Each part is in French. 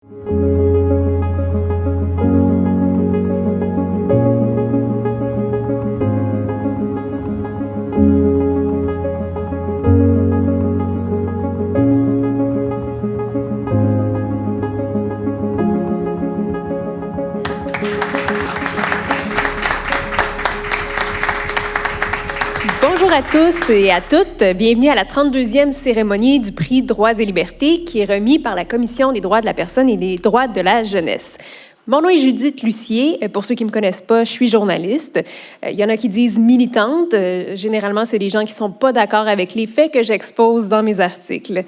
Bonjour à tous et à toutes. Bienvenue à la 32e cérémonie du prix Droits et libertés qui est remis par la Commission des droits de la personne et des droits de la jeunesse. Mon nom est Judith Lucier. Pour ceux qui ne me connaissent pas, je suis journaliste. Il y en a qui disent militante. Généralement, c'est des gens qui ne sont pas d'accord avec les faits que j'expose dans mes articles.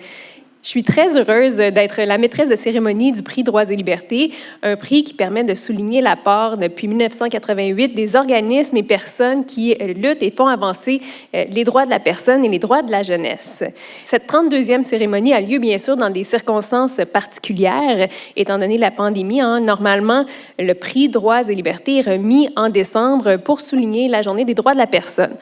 Je suis très heureuse d'être la maîtresse de cérémonie du prix Droits et libertés, un prix qui permet de souligner l'apport depuis 1988 des organismes et personnes qui luttent et font avancer les droits de la personne et les droits de la jeunesse. Cette 32e cérémonie a lieu bien sûr dans des circonstances particulières, étant donné la pandémie. Normalement, le prix Droits et libertés est remis en décembre pour souligner la journée des droits de la personne.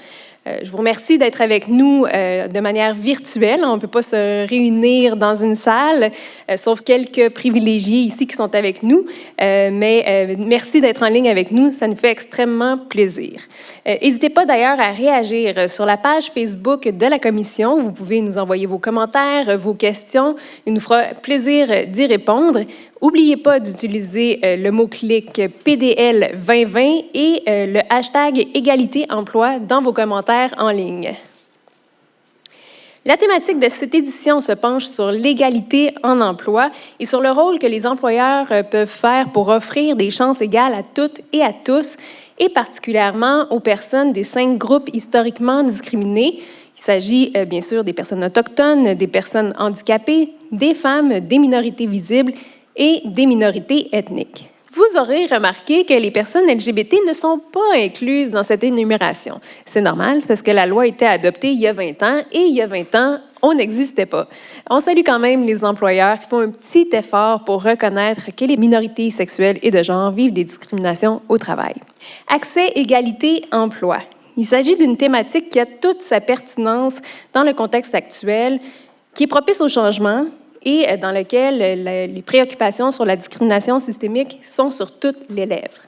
Je vous remercie d'être avec nous de manière virtuelle. On ne peut pas se réunir dans une salle, sauf quelques privilégiés ici qui sont avec nous. Mais merci d'être en ligne avec nous. Ça nous fait extrêmement plaisir. N'hésitez pas d'ailleurs à réagir sur la page Facebook de la Commission. Vous pouvez nous envoyer vos commentaires, vos questions. Il nous fera plaisir d'y répondre. N'oubliez pas d'utiliser le mot-clic PDL 2020 et le hashtag Égalité Emploi dans vos commentaires en ligne. La thématique de cette édition se penche sur l'égalité en emploi et sur le rôle que les employeurs peuvent faire pour offrir des chances égales à toutes et à tous, et particulièrement aux personnes des 5 groupes historiquement discriminés. Il s'agit bien sûr des personnes autochtones, des personnes handicapées, des femmes, des minorités visibles et des minorités ethniques. Vous aurez remarqué que les personnes LGBT ne sont pas incluses dans cette énumération. C'est normal, c'est parce que la loi a été adoptée il y a 20 ans et il y a 20 ans, on n'existait pas. On salue quand même les employeurs qui font un petit effort pour reconnaître que les minorités sexuelles et de genre vivent des discriminations au travail. Accès, égalité, emploi. Il s'agit d'une thématique qui a toute sa pertinence dans le contexte actuel, qui est propice au changement, et dans lequel les préoccupations sur la discrimination systémique sont sur toutes les lèvres.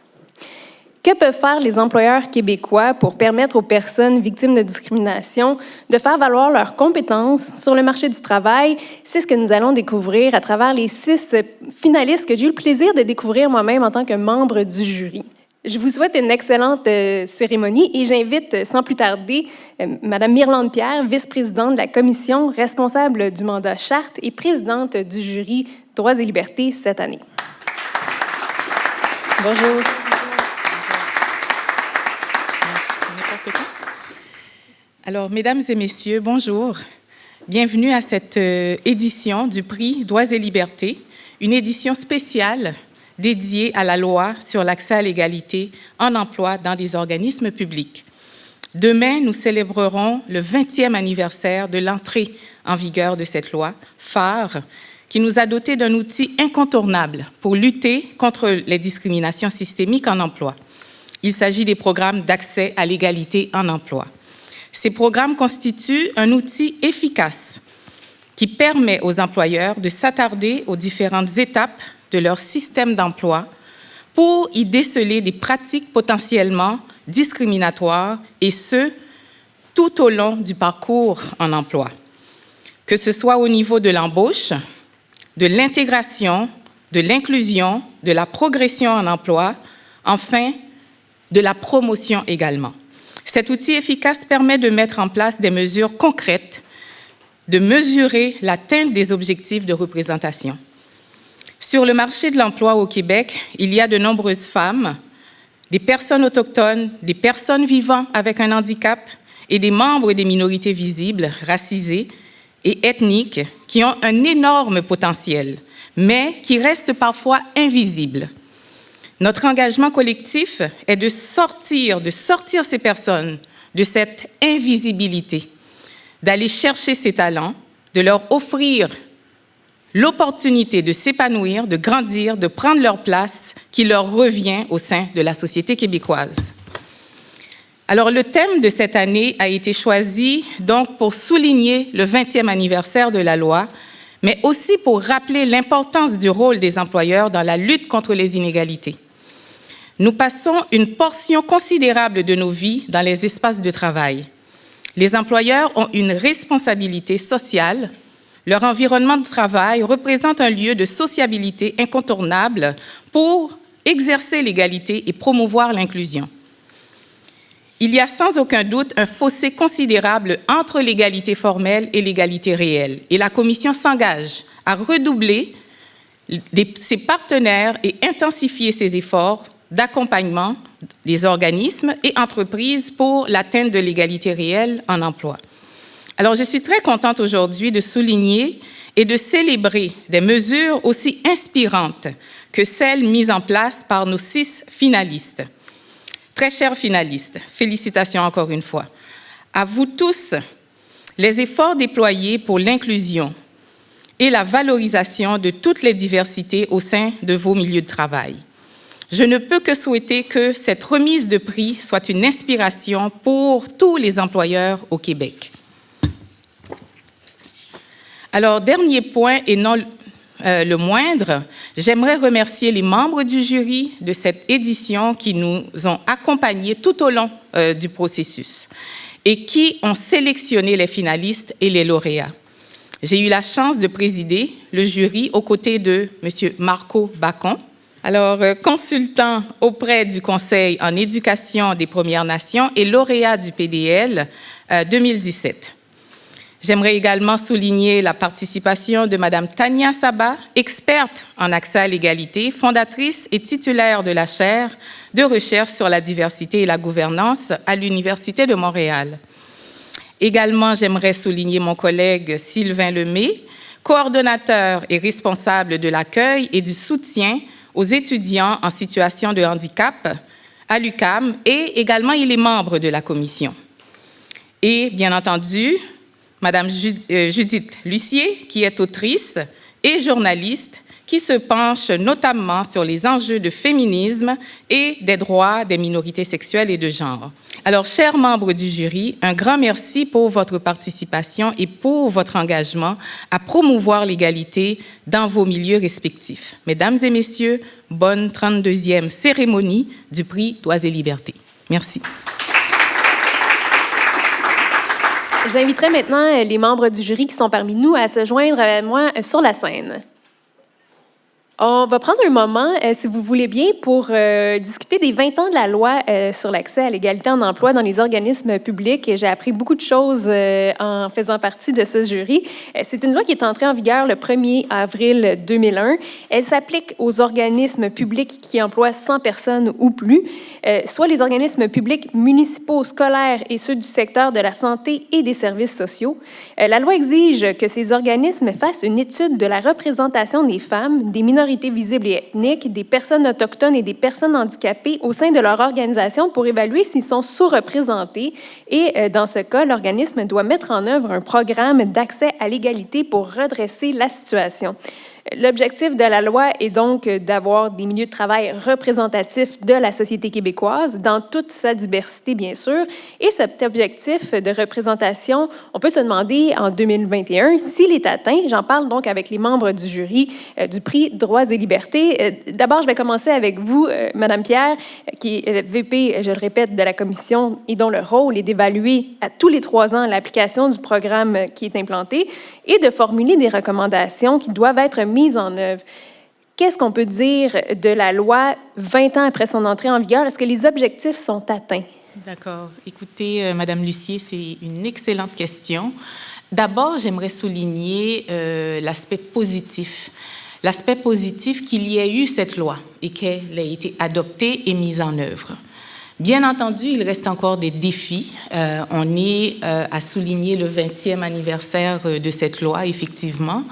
Que peuvent faire les employeurs québécois pour permettre aux personnes victimes de discrimination de faire valoir leurs compétences sur le marché du travail? C'est ce que nous allons découvrir à travers les 6 finalistes que j'ai eu le plaisir de découvrir moi-même en tant que membre du jury. Je vous souhaite une excellente cérémonie et j'invite sans plus tarder Mme Myrlande Pierre, vice-présidente de la commission, responsable du mandat charte et présidente du jury Droits et libertés cette année. Bonjour. Alors, mesdames et messieurs, bonjour. Bienvenue à cette édition du prix Droits et libertés, une édition spéciale dédié à la loi sur l'accès à l'égalité en emploi dans des organismes publics. Demain, nous célébrerons le 20e anniversaire de l'entrée en vigueur de cette loi phare qui nous a dotés d'un outil incontournable pour lutter contre les discriminations systémiques en emploi. Il s'agit des programmes d'accès à l'égalité en emploi. Ces programmes constituent un outil efficace qui permet aux employeurs de s'attarder aux différentes étapes de leur système d'emploi pour y déceler des pratiques potentiellement discriminatoires et ce, tout au long du parcours en emploi. Que ce soit au niveau de l'embauche, de l'intégration, de l'inclusion, de la progression en emploi, enfin, de la promotion également. Cet outil efficace permet de mettre en place des mesures concrètes, de mesurer l'atteinte des objectifs de représentation. Sur le marché de l'emploi au Québec, il y a de nombreuses femmes, des personnes autochtones, des personnes vivant avec un handicap et des membres des minorités visibles, racisées et ethniques qui ont un énorme potentiel, mais qui restent parfois invisibles. Notre engagement collectif est de sortir ces personnes de cette invisibilité, d'aller chercher ces talents, de leur offrir l'opportunité de s'épanouir, de grandir, de prendre leur place qui leur revient au sein de la société québécoise. Alors, le thème de cette année a été choisi donc pour souligner le 20e anniversaire de la loi, mais aussi pour rappeler l'importance du rôle des employeurs dans la lutte contre les inégalités. Nous passons une portion considérable de nos vies dans les espaces de travail. Les employeurs ont une responsabilité sociale. Leur environnement de travail représente un lieu de sociabilité incontournable pour exercer l'égalité et promouvoir l'inclusion. Il y a sans aucun doute un fossé considérable entre l'égalité formelle et l'égalité réelle. Et la Commission s'engage à redoubler ses partenaires et intensifier ses efforts d'accompagnement des organismes et entreprises pour l'atteinte de l'égalité réelle en emploi. Alors, je suis très contente aujourd'hui de souligner et de célébrer des mesures aussi inspirantes que celles mises en place par nos 6 finalistes. Très chers finalistes, félicitations encore une fois. À vous tous, les efforts déployés pour l'inclusion et la valorisation de toutes les diversités au sein de vos milieux de travail. Je ne peux que souhaiter que cette remise de prix soit une inspiration pour tous les employeurs au Québec. Alors, dernier point et non le moindre, j'aimerais remercier les membres du jury de cette édition qui nous ont accompagnés tout au long du processus et qui ont sélectionné les finalistes et les lauréats. J'ai eu la chance de présider le jury aux côtés de M. Marco Bacon, alors consultant auprès du Conseil en éducation des Premières Nations et lauréat du PDL 2017. J'aimerais également souligner la participation de Mme Tania Saba, experte en accès à l'égalité, fondatrice et titulaire de la chaire de recherche sur la diversité et la gouvernance à l'Université de Montréal. Également, j'aimerais souligner mon collègue Sylvain Lemay, coordonnateur et responsable de l'accueil et du soutien aux étudiants en situation de handicap à l'UQAM et également il est membre de la commission. Et bien entendu, Madame Judith Lucier, qui est autrice et journaliste, qui se penche notamment sur les enjeux de féminisme et des droits des minorités sexuelles et de genre. Alors, chers membres du jury, un grand merci pour votre participation et pour votre engagement à promouvoir l'égalité dans vos milieux respectifs. Mesdames et messieurs, bonne 32e cérémonie du prix Droits et Libertés. Merci. J'inviterai maintenant les membres du jury qui sont parmi nous à se joindre à moi sur la scène. On va prendre un moment, si vous voulez bien, pour discuter des 20 ans de la loi sur l'accès à l'égalité en emploi dans les organismes publics. J'ai appris beaucoup de choses en faisant partie de ce jury. C'est une loi qui est entrée en vigueur le 1er avril 2001. Elle s'applique aux organismes publics qui emploient 100 personnes ou plus, soit les organismes publics municipaux, scolaires et ceux du secteur de la santé et des services sociaux. La loi exige que ces organismes fassent une étude de la représentation des femmes, des minorités visibles et ethniques, des personnes autochtones et des personnes handicapées au sein de leur organisation pour évaluer s'ils sont sous-représentés. Et dans ce cas, l'organisme doit mettre en œuvre un programme d'accès à l'égalité pour redresser la situation. L'objectif de la loi est donc d'avoir des milieux de travail représentatifs de la société québécoise, dans toute sa diversité, bien sûr. Et cet objectif de représentation, on peut se demander en 2021 s'il est atteint. J'en parle donc avec les membres du jury du prix Droits et Libertés. D'abord, je vais commencer avec vous, Madame Pierre, qui est VP, je le répète, de la commission et dont le rôle est d'évaluer à tous les 3 ans l'application du programme qui est implanté et de formuler des recommandations qui doivent être mises en œuvre. Qu'est-ce qu'on peut dire de la loi 20 ans après son entrée en vigueur? Est-ce que les objectifs sont atteints? D'accord. Écoutez, Madame Lucier, c'est une excellente question. D'abord, j'aimerais souligner l'aspect positif. L'aspect positif qu'il y ait eu cette loi et qu'elle ait été adoptée et mise en œuvre. Bien entendu, il reste encore des défis. On est à souligner le 20e anniversaire de cette loi, effectivement.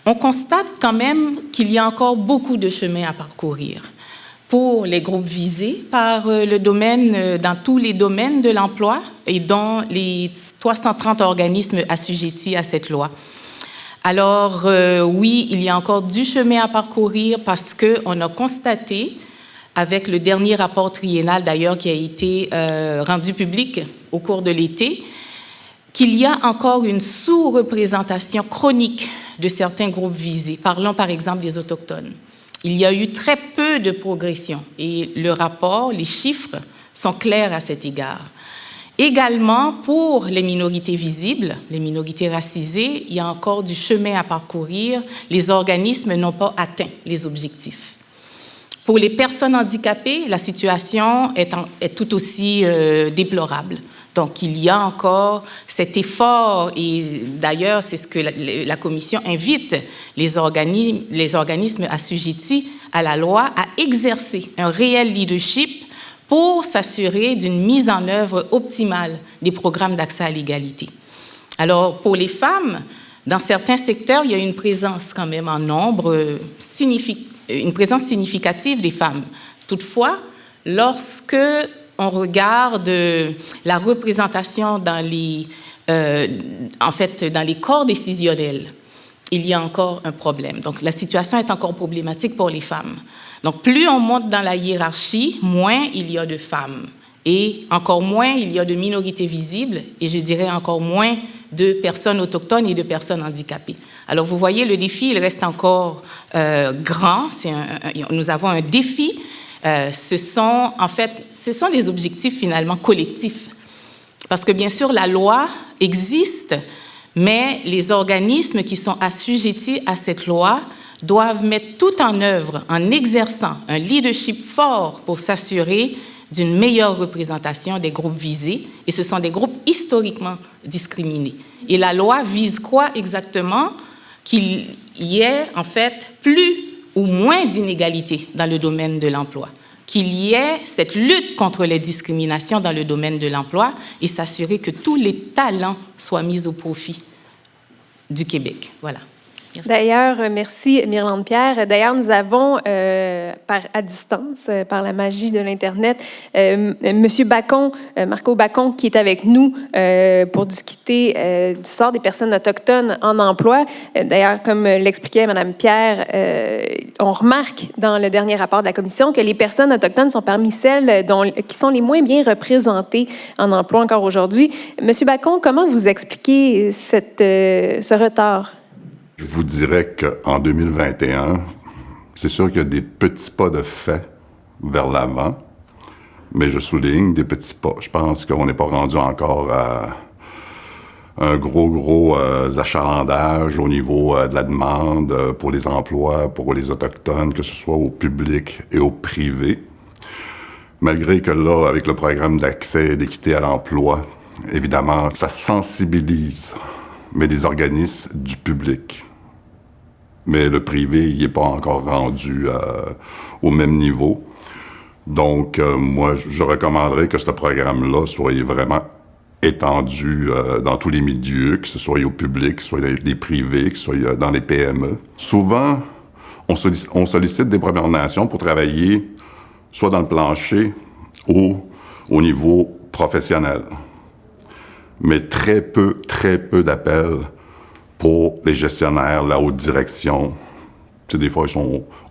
On constate quand même qu'il y a encore beaucoup de chemin à parcourir pour les groupes visés par le domaine, dans tous les domaines de l'emploi et dans les 330 organismes assujettis à cette loi. Alors, oui, il y a encore du chemin à parcourir parce qu'on a constaté, avec le dernier rapport triennal d'ailleurs qui a été rendu public au cours de l'été, qu'il y a encore une sous-représentation chronique de certains groupes visés. Parlons par exemple des Autochtones. Il y a eu très peu de progression et le rapport, les chiffres sont clairs à cet égard. Également, pour les minorités visibles, les minorités racisées, il y a encore du chemin à parcourir. Les organismes n'ont pas atteint les objectifs. Pour les personnes handicapées, la situation est tout aussi déplorable. Donc, il y a encore cet effort, et d'ailleurs, c'est ce que la Commission invite les organismes assujettis à la loi à exercer un réel leadership pour s'assurer d'une mise en œuvre optimale des programmes d'accès à l'égalité. Alors, pour les femmes, dans certains secteurs, il y a une présence quand même en nombre, une présence significative des femmes. Toutefois, lorsque on regarde la représentation dans les corps décisionnels, il y a encore un problème. Donc, la situation est encore problématique pour les femmes. Donc, plus on monte dans la hiérarchie, moins il y a de femmes. Et encore moins il y a de minorités visibles, et je dirais encore moins de personnes autochtones et de personnes handicapées. Alors, vous voyez, le défi, il reste encore grand. Nous avons un défi. Ce sont des objectifs finalement collectifs. Parce que bien sûr, la loi existe, mais les organismes qui sont assujettis à cette loi doivent mettre tout en œuvre en exerçant un leadership fort pour s'assurer d'une meilleure représentation des groupes visés. Et ce sont des groupes historiquement discriminés. Et la loi vise quoi exactement? Qu'il y ait en fait plus ou moins d'inégalités dans le domaine de l'emploi, qu'il y ait cette lutte contre les discriminations dans le domaine de l'emploi et s'assurer que tous les talents soient mis au profit du Québec. Voilà. Merci. D'ailleurs, merci Myrlande Pierre. D'ailleurs, nous avons, à distance, par la magie de l'Internet, Monsieur Bacon, Marco Bacon, qui est avec nous pour discuter du sort des personnes autochtones en emploi. D'ailleurs, comme l'expliquait Mme Pierre, on remarque dans le dernier rapport de la Commission que les personnes autochtones sont parmi celles qui sont les moins bien représentées en emploi encore aujourd'hui. Monsieur Bacon, comment vous expliquez ce retard? Je vous dirais qu'en 2021, c'est sûr qu'il y a des petits pas de fait vers l'avant, mais je souligne des petits pas. Je pense qu'on n'est pas rendu encore à un gros achalandage au niveau de la demande pour les emplois, pour les Autochtones, que ce soit au public et au privé. Malgré que là, avec le programme d'accès et d'équité à l'emploi, évidemment, ça sensibilise, mais des organismes du public. Mais le privé, il n'est pas encore rendu au même niveau. Donc, moi, je recommanderais que ce programme-là soit vraiment étendu dans tous les milieux, que ce soit au public, que ce soit les privés, que ce soit dans les PME. Souvent, on sollicite des Premières Nations pour travailler soit dans le plancher ou au niveau professionnel. Mais très peu d'appels pour les gestionnaires, la haute direction. Tu sais, des fois,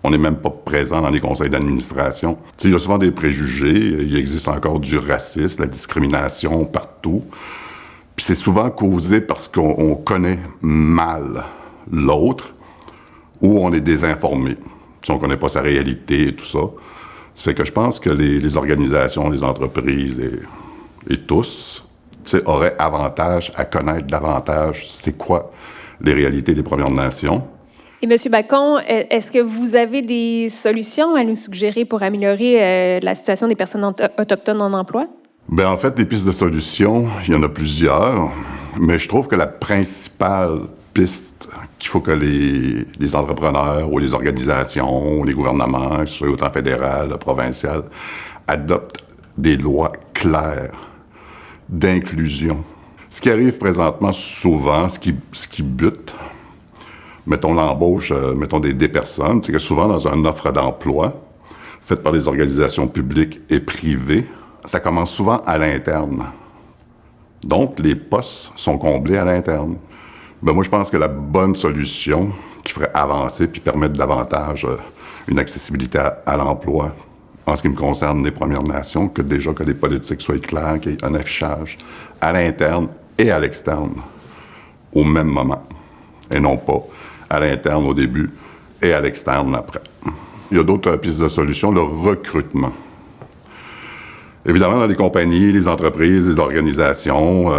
on n'est même pas présent dans les conseils d'administration. Tu sais, il y a souvent des préjugés, il existe encore du racisme, la discrimination partout. Puis c'est souvent causé parce qu'on connaît mal l'autre ou on est désinformé. Si on ne connaît pas sa réalité et tout ça. Ça fait que je pense que les organisations, les entreprises et tous, tu sais, auraient avantage à connaître davantage c'est quoi les réalités des Premières Nations. Et M. Bacon, est-ce que vous avez des solutions à nous suggérer pour améliorer la situation des personnes autochtones en emploi? Bien, en fait, des pistes de solutions, il y en a plusieurs, mais je trouve que la principale piste qu'il faut que les entrepreneurs ou les organisations ou les gouvernements, que ce soit autant fédéral, provincial, adoptent des lois claires d'inclusion. Ce qui arrive présentement souvent, ce qui bute, mettons l'embauche, mettons des personnes, c'est que souvent dans une offre d'emploi faite par les organisations publiques et privées, ça commence souvent à l'interne. Donc, les postes sont comblés à l'interne. Ben, moi, je pense que la bonne solution qui ferait avancer puis permettre davantage une accessibilité à l'emploi, en ce qui me concerne les Premières Nations, que les politiques soient claires, qu'il y ait un affichage à l'interne et à l'externe au même moment, et non pas à l'interne au début et à l'externe après. Il y a d'autres pistes de solutions, le recrutement. Évidemment, dans les compagnies, les entreprises, les organisations,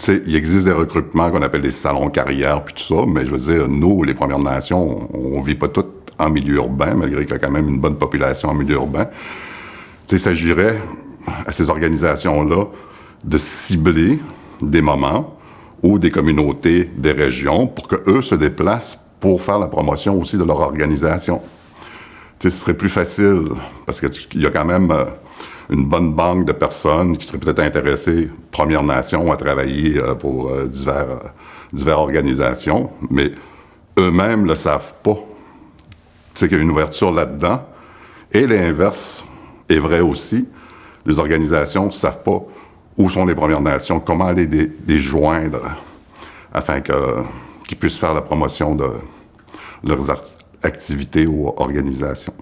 il existe des recrutements qu'on appelle des salons carrière, puis tout ça, mais je veux dire, nous, les Premières Nations, on vit pas toutes en milieu urbain, malgré qu'il y a quand même une bonne population en milieu urbain. Il s'agirait à ces organisations-là de cibler des moments ou des communautés, des régions, pour qu'eux se déplacent pour faire la promotion aussi de leur organisation. Ce serait plus facile, parce qu'il y a quand même une bonne banque de personnes qui seraient peut-être intéressées, Premières Nations, à travailler pour diverses organisations, mais eux-mêmes ne le savent pas. Tu sais qu'il y a une ouverture là-dedans. Et l'inverse est vrai aussi. Les organisations ne savent pas où sont les Premières Nations, comment aller les joindre afin qu'ils puissent faire la promotion de leurs activités ou organisations.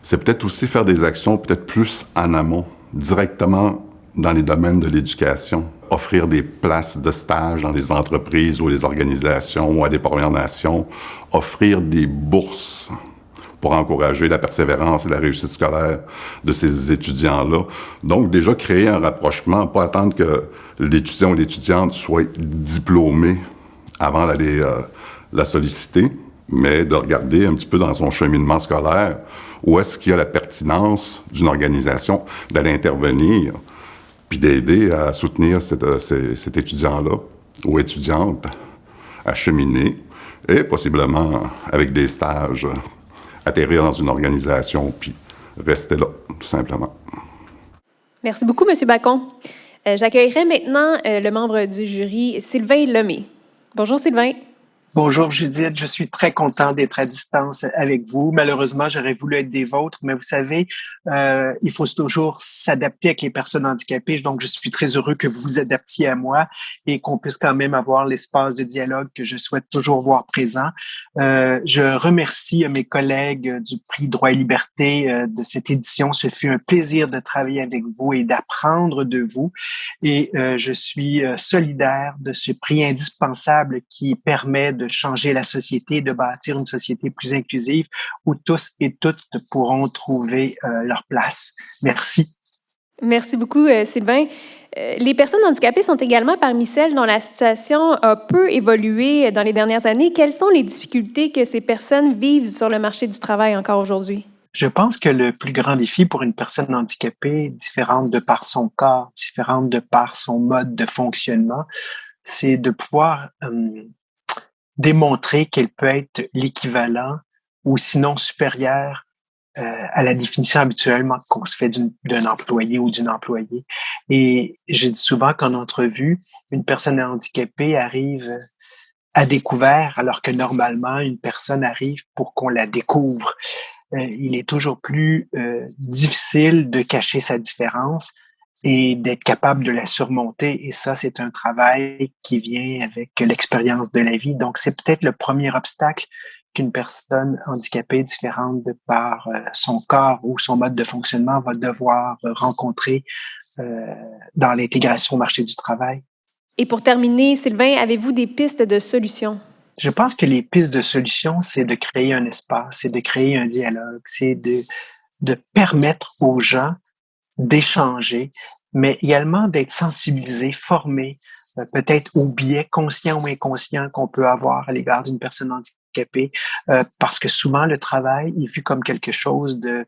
C'est peut-être aussi faire des actions peut-être plus en amont, directement dans les domaines de l'éducation. Offrir des places de stage dans les entreprises ou les organisations ou à des Premières Nations. Offrir des bourses pour encourager la persévérance et la réussite scolaire de ces étudiants-là. Donc, déjà créer un rapprochement, pas attendre que l'étudiant ou l'étudiante soit diplômé avant d'aller la solliciter, mais de regarder un petit peu dans son cheminement scolaire où est-ce qu'il y a la pertinence d'une organisation d'aller intervenir puis d'aider à soutenir cet étudiant-là ou étudiante à cheminer et possiblement avec des stages atterrir dans une organisation puis rester là, tout simplement. Merci beaucoup, M. Bacon. J'accueillerai maintenant le membre du jury, Sylvain Lemay. Bonjour, Sylvain. Bonjour Judith, je suis très content d'être à distance avec vous. Malheureusement, j'aurais voulu être des vôtres, mais vous savez, il faut toujours s'adapter avec les personnes handicapées. Donc, je suis très heureux que vous vous adaptiez à moi et qu'on puisse quand même avoir l'espace de dialogue que je souhaite toujours voir présent. Je remercie mes collègues du prix Droit et Liberté de cette édition. Ce fut un plaisir de travailler avec vous et d'apprendre de vous. Et je suis solidaire de ce prix indispensable qui permet de changer la société, de bâtir une société plus inclusive où tous et toutes pourront trouver leur place. Merci. Merci beaucoup, Sylvain. Les personnes handicapées sont également parmi celles dont la situation a peu évolué dans les dernières années. Quelles sont les difficultés que ces personnes vivent sur le marché du travail encore aujourd'hui? Je pense que le plus grand défi pour une personne handicapée, différente de par son corps, différente de par son mode de fonctionnement, c'est de pouvoir démontrer qu'elle peut être l'équivalent ou sinon supérieur à la définition habituellement qu'on se fait d'un employé ou d'une employée. Et je dis souvent qu'en entrevue, une personne handicapée arrive à découvert, alors que normalement, une personne arrive pour qu'on la découvre. Il est toujours plus difficile de cacher sa différence et d'être capable de la surmonter. Et ça, c'est un travail qui vient avec l'expérience de la vie. Donc, c'est peut-être le premier obstacle qu'une personne handicapée différente de par son corps ou son mode de fonctionnement va devoir rencontrer dans l'intégration au marché du travail. Et pour terminer, Sylvain, avez-vous des pistes de solutions? Je pense que les pistes de solutions, c'est de créer un espace, c'est de créer un dialogue, c'est de permettre aux gens d'échanger, mais également d'être sensibilisés, formés, peut-être aux biais conscients ou inconscients qu'on peut avoir à l'égard d'une personne handicapée, parce que souvent le travail est vu comme quelque chose de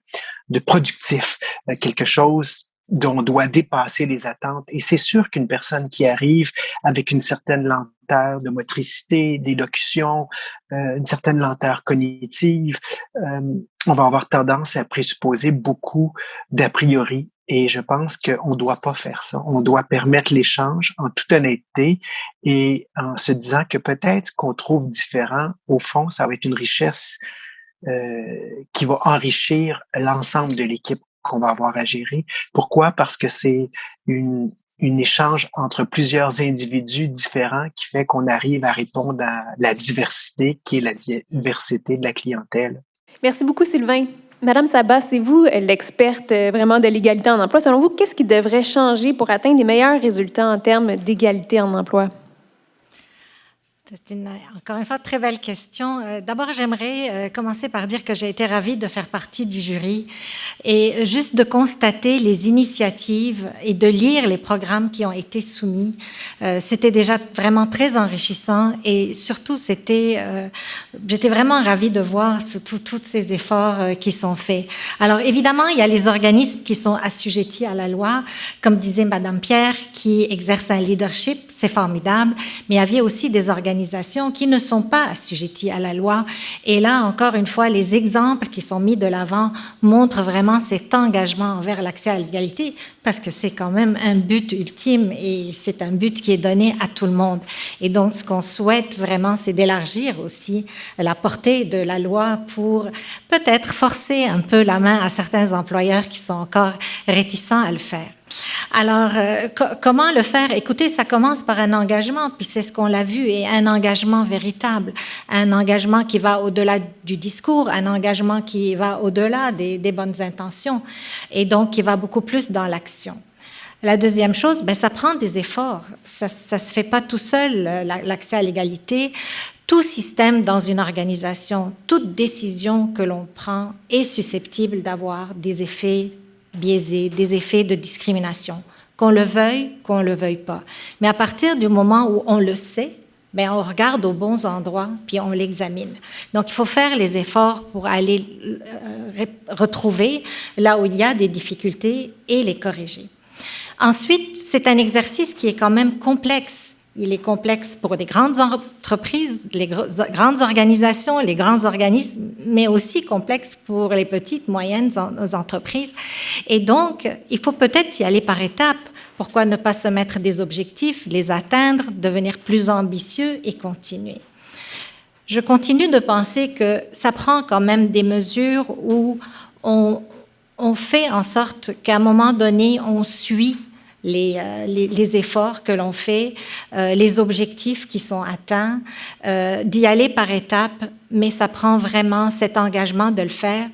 productif, quelque chose dont on doit dépasser les attentes. Et c'est sûr qu'une personne qui arrive avec une certaine lenteur de motricité, d'élocution, une certaine lenteur cognitive, on va avoir tendance à présupposer beaucoup d'a priori. Et je pense qu'on ne doit pas faire ça. On doit permettre l'échange en toute honnêteté et en se disant que peut-être qu'on trouve différent, au fond, ça va être une richesse qui va enrichir l'ensemble de l'équipe qu'on va avoir à gérer. Pourquoi? Parce que c'est une échange entre plusieurs individus différents qui fait qu'on arrive à répondre à la diversité qui est la diversité de la clientèle. Merci beaucoup, Sylvain. Madame Sabat, c'est vous l'experte vraiment de l'égalité en emploi. Selon vous, qu'est-ce qui devrait changer pour atteindre des meilleurs résultats en termes d'égalité en emploi? C'est encore une fois, très belle question. D'abord, j'aimerais commencer par dire que j'ai été ravie de faire partie du jury et juste de constater les initiatives et de lire les programmes qui ont été soumis. C'était déjà vraiment très enrichissant et surtout, j'étais vraiment ravie de voir tous ces efforts qui sont faits. Alors, évidemment, il y a les organismes qui sont assujettis à la loi, comme disait Madame Pierre, qui exercent un leadership, c'est formidable, mais il y avait aussi des organisations qui ne sont pas assujetties à la loi. Et là, encore une fois, les exemples qui sont mis de l'avant montrent vraiment cet engagement envers l'accès à l'égalité, parce que c'est quand même un but ultime et c'est un but qui est donné à tout le monde. Et donc, ce qu'on souhaite vraiment, c'est d'élargir aussi la portée de la loi pour peut-être forcer un peu la main à certains employeurs qui sont encore réticents à le faire. Alors, comment le faire? Écoutez, ça commence par un engagement, puis c'est ce qu'on l'a vu, et un engagement véritable, un engagement qui va au-delà du discours, un engagement qui va au-delà des bonnes intentions, et donc qui va beaucoup plus dans l'action. La deuxième chose, ça prend des efforts. Ça se fait pas tout seul, l'accès à l'égalité. Tout système dans une organisation, toute décision que l'on prend est susceptible d'avoir des effets biaisés, des effets de discrimination, qu'on le veuille pas. Mais à partir du moment où on le sait, on regarde aux bons endroits puis on l'examine. Donc, il faut faire les efforts pour aller retrouver là où il y a des difficultés et les corriger. Ensuite, c'est un exercice qui est quand même complexe. Il est complexe pour les grandes entreprises, les grandes organisations, les grands organismes, mais aussi complexe pour les petites, moyennes entreprises. Et donc, il faut peut-être y aller par étapes. Pourquoi ne pas se mettre des objectifs, les atteindre, devenir plus ambitieux et continuer? Je continue de penser que ça prend quand même des mesures où on fait en sorte qu'à un moment donné, on suit les efforts que l'on fait, les objectifs qui sont atteints, d'y aller par étapes, mais ça prend vraiment cet engagement de le faire.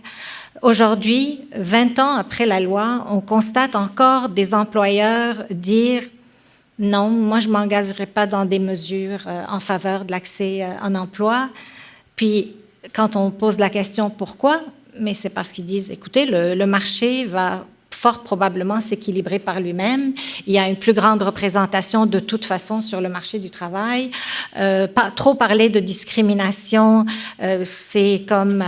Aujourd'hui, 20 ans après la loi, on constate encore des employeurs dire « Non, moi je ne m'engagerai pas dans des mesures en faveur de l'accès en emploi ». Puis, quand on pose la question « Pourquoi ?», mais c'est parce qu'ils disent « Écoutez, le marché va fort probablement s'équilibrer par lui-même. Il y a une plus grande représentation de toute façon sur le marché du travail. Pas trop parler de discrimination, c'est comme,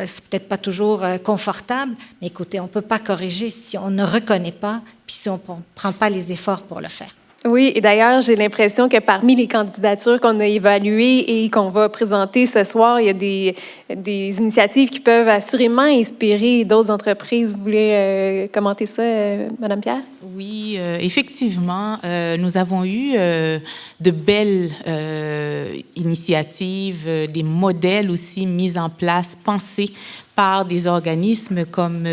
c'est peut-être pas toujours confortable, mais écoutez, on ne peut pas corriger si on ne reconnaît pas, puis si on ne prend pas les efforts pour le faire. » Oui, et d'ailleurs, j'ai l'impression que parmi les candidatures qu'on a évaluées et qu'on va présenter ce soir, il y a des initiatives qui peuvent assurément inspirer d'autres entreprises. Vous voulez commenter ça, Madame Pierre? Oui, effectivement, nous avons eu de belles initiatives, des modèles aussi mis en place, pensés par des organismes comme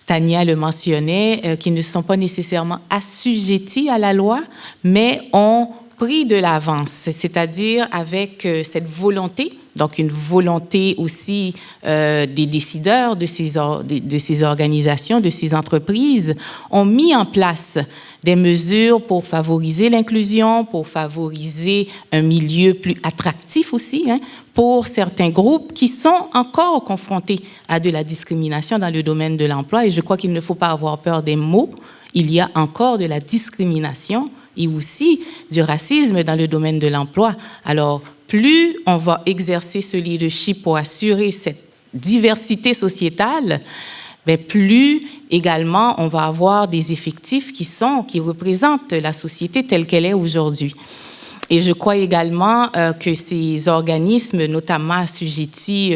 Tania le mentionnait, qui ne sont pas nécessairement assujettis à la loi, mais ont pris de l'avance, c'est-à-dire avec cette volonté, donc une volonté aussi des décideurs de ces organisations, de ces entreprises, ont mis en place des mesures pour favoriser l'inclusion, pour favoriser un milieu plus attractif aussi, pour certains groupes qui sont encore confrontés à de la discrimination dans le domaine de l'emploi. Et je crois qu'il ne faut pas avoir peur des mots. Il y a encore de la discrimination et aussi du racisme dans le domaine de l'emploi. Alors, plus on va exercer ce leadership pour assurer cette diversité sociétale, plus également on va avoir des effectifs qui représentent la société telle qu'elle est aujourd'hui. Et je crois également que ces organismes, notamment assujettis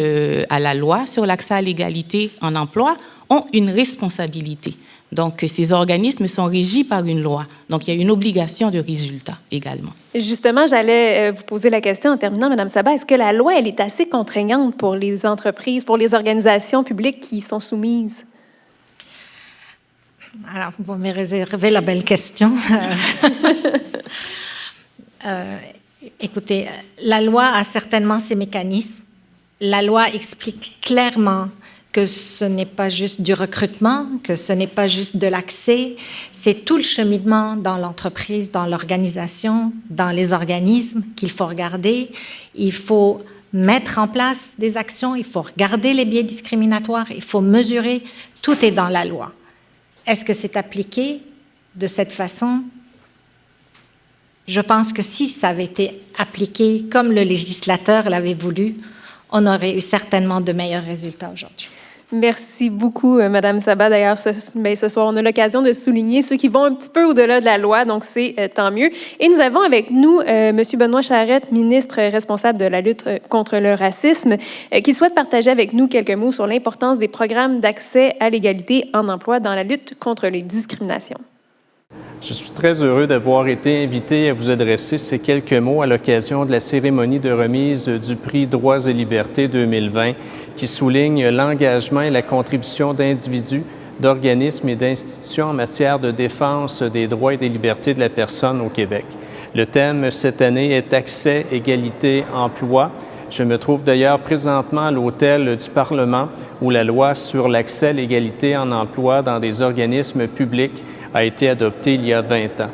à la loi sur l'accès à l'égalité en emploi, ont une responsabilité. Donc, ces organismes sont régis par une loi. Donc, il y a une obligation de résultat également. Justement, j'allais vous poser la question en terminant, Mme Sabat. Est-ce que la loi, elle est assez contraignante pour les entreprises, pour les organisations publiques qui y sont soumises? Alors, vous me réservez la belle question. Écoutez, la loi a certainement ses mécanismes. La loi explique clairement que ce n'est pas juste du recrutement, que ce n'est pas juste de l'accès, c'est tout le cheminement dans l'entreprise, dans l'organisation, dans les organismes qu'il faut regarder. Il faut mettre en place des actions, il faut regarder les biais discriminatoires, il faut mesurer, tout est dans la loi. Est-ce que c'est appliqué de cette façon? Je pense que si ça avait été appliqué comme le législateur l'avait voulu, on aurait eu certainement de meilleurs résultats aujourd'hui. Merci beaucoup, Madame Sabat. D'ailleurs, ce soir, on a l'occasion de souligner ceux qui vont un petit peu au-delà de la loi, donc c'est tant mieux. Et nous avons avec nous M. Benoît Charette, ministre responsable de la lutte contre le racisme, qui souhaite partager avec nous quelques mots sur l'importance des programmes d'accès à l'égalité en emploi dans la lutte contre les discriminations. Je suis très heureux d'avoir été invité à vous adresser ces quelques mots à l'occasion de la cérémonie de remise du prix Droits et libertés 2020 qui souligne l'engagement et la contribution d'individus, d'organismes et d'institutions en matière de défense des droits et des libertés de la personne au Québec. Le thème cette année est Accès, égalité, emploi. Je me trouve d'ailleurs présentement à l'hôtel du Parlement où la loi sur l'accès à l'égalité en emploi dans des organismes publics a été adoptée il y a 20 ans.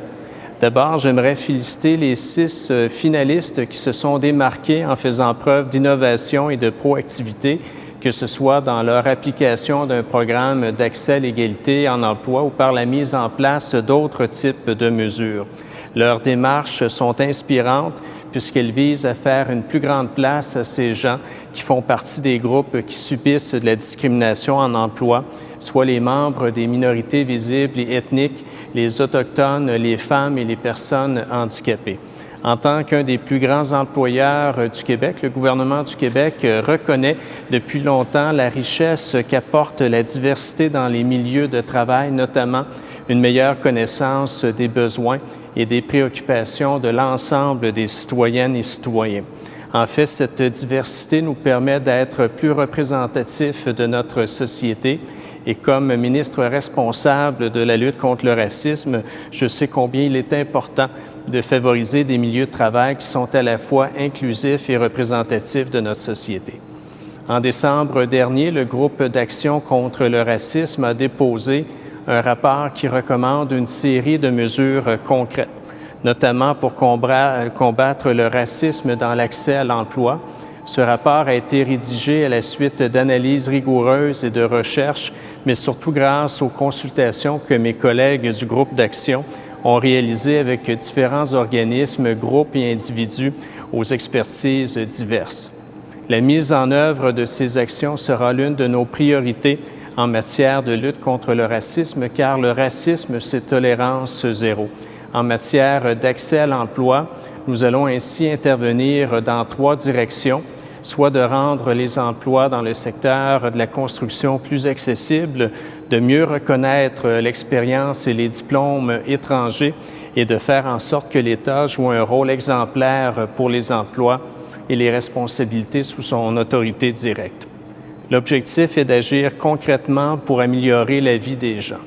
D'abord, j'aimerais féliciter les 6 finalistes qui se sont démarqués en faisant preuve d'innovation et de proactivité, que ce soit dans leur application d'un programme d'accès à l'égalité en emploi ou par la mise en place d'autres types de mesures. Leurs démarches sont inspirantes puisqu'elles visent à faire une plus grande place à ces gens qui font partie des groupes qui subissent de la discrimination en emploi, soit les membres des minorités visibles et ethniques, les Autochtones, les femmes et les personnes handicapées. En tant qu'un des plus grands employeurs du Québec, le gouvernement du Québec reconnaît depuis longtemps la richesse qu'apporte la diversité dans les milieux de travail, notamment une meilleure connaissance des besoins et des préoccupations de l'ensemble des citoyennes et citoyens. En fait, cette diversité nous permet d'être plus représentatifs de notre société. Et comme ministre responsable de la lutte contre le racisme, je sais combien il est important de favoriser des milieux de travail qui sont à la fois inclusifs et représentatifs de notre société. En décembre dernier, le groupe d'action contre le racisme a déposé un rapport qui recommande une série de mesures concrètes, notamment pour combattre le racisme dans l'accès à l'emploi. Ce rapport a été rédigé à la suite d'analyses rigoureuses et de recherches, mais surtout grâce aux consultations que mes collègues du groupe d'action ont réalisées avec différents organismes, groupes et individus aux expertises diverses. La mise en œuvre de ces actions sera l'une de nos priorités en matière de lutte contre le racisme, car le racisme, c'est tolérance zéro. En matière d'accès à l'emploi, nous allons ainsi intervenir dans 3 directions, soit de rendre les emplois dans le secteur de la construction plus accessibles, de mieux reconnaître l'expérience et les diplômes étrangers et de faire en sorte que l'État joue un rôle exemplaire pour les emplois et les responsabilités sous son autorité directe. L'objectif est d'agir concrètement pour améliorer la vie des gens.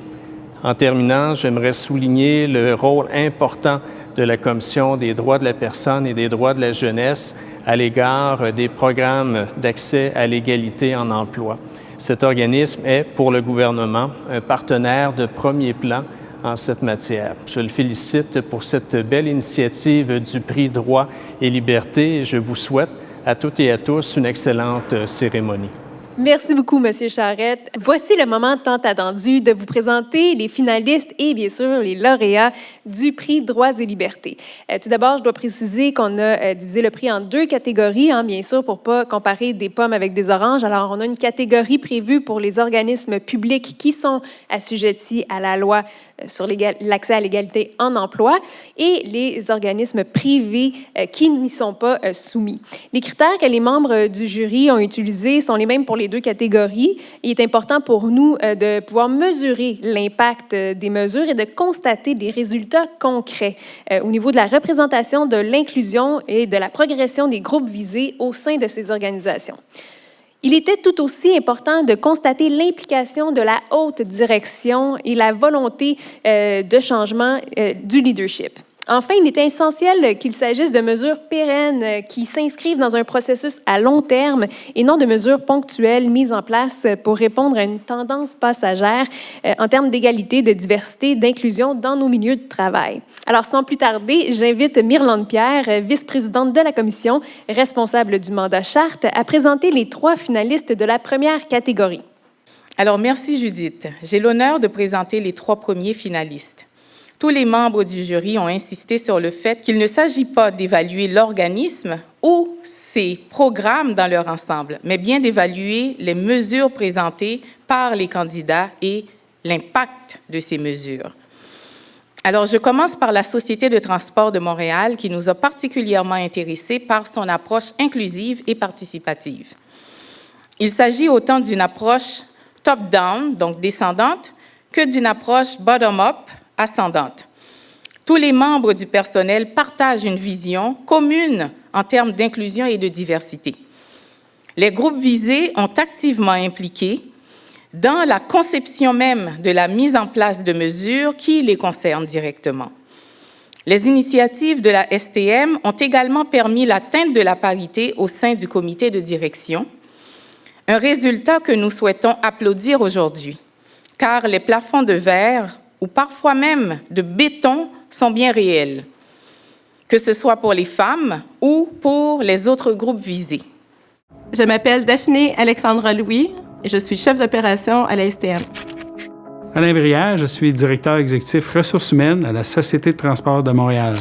En terminant, j'aimerais souligner le rôle important de la Commission des droits de la personne et des droits de la jeunesse à l'égard des programmes d'accès à l'égalité en emploi. Cet organisme est, pour le gouvernement, un partenaire de premier plan en cette matière. Je le félicite pour cette belle initiative du prix Droits et libertés et je vous souhaite à toutes et à tous une excellente cérémonie. Merci beaucoup, M. Charette. Voici le moment tant attendu de vous présenter les finalistes et bien sûr les lauréats du prix Droits et libertés. Tout d'abord, je dois préciser qu'on a divisé le prix en 2 catégories, bien sûr, pour ne pas comparer des pommes avec des oranges. Alors, on a une catégorie prévue pour les organismes publics qui sont assujettis à la loi sur l'accès à l'égalité en emploi et les organismes privés qui n'y sont pas soumis. Les critères que les membres du jury ont utilisés sont les mêmes pour les 2 catégories. Il est important pour nous de pouvoir mesurer l'impact des mesures et de constater des résultats concrets au niveau de la représentation, de l'inclusion et de la progression des groupes visés au sein de ces organisations. Il était tout aussi important de constater l'implication de la haute direction et la volonté de changement du leadership. Enfin, il est essentiel qu'il s'agisse de mesures pérennes qui s'inscrivent dans un processus à long terme et non de mesures ponctuelles mises en place pour répondre à une tendance passagère en termes d'égalité, de diversité, d'inclusion dans nos milieux de travail. Alors, sans plus tarder, j'invite Myrlande Pierre, vice-présidente de la commission, responsable du mandat charte, à présenter les 3 finalistes de la première catégorie. Alors, merci Judith. J'ai l'honneur de présenter les 3 premiers finalistes. Tous les membres du jury ont insisté sur le fait qu'il ne s'agit pas d'évaluer l'organisme ou ses programmes dans leur ensemble, mais bien d'évaluer les mesures présentées par les candidats et l'impact de ces mesures. Alors, je commence par la Société de transport de Montréal qui nous a particulièrement intéressés par son approche inclusive et participative. Il s'agit autant d'une approche top-down, donc descendante, que d'une approche bottom-up, ascendante. Tous les membres du personnel partagent une vision commune en termes d'inclusion et de diversité. Les groupes visés ont activement impliqué dans la conception même de la mise en place de mesures qui les concernent directement. Les initiatives de la STM ont également permis l'atteinte de la parité au sein du comité de direction, un résultat que nous souhaitons applaudir aujourd'hui, car les plafonds de verre ou parfois même de béton sont bien réels, que ce soit pour les femmes ou pour les autres groupes visés. Je m'appelle Daphné Alexandra Louis et je suis chef d'opération à la STM. Alain Brière, je suis directeur exécutif ressources humaines à la Société de transport de Montréal.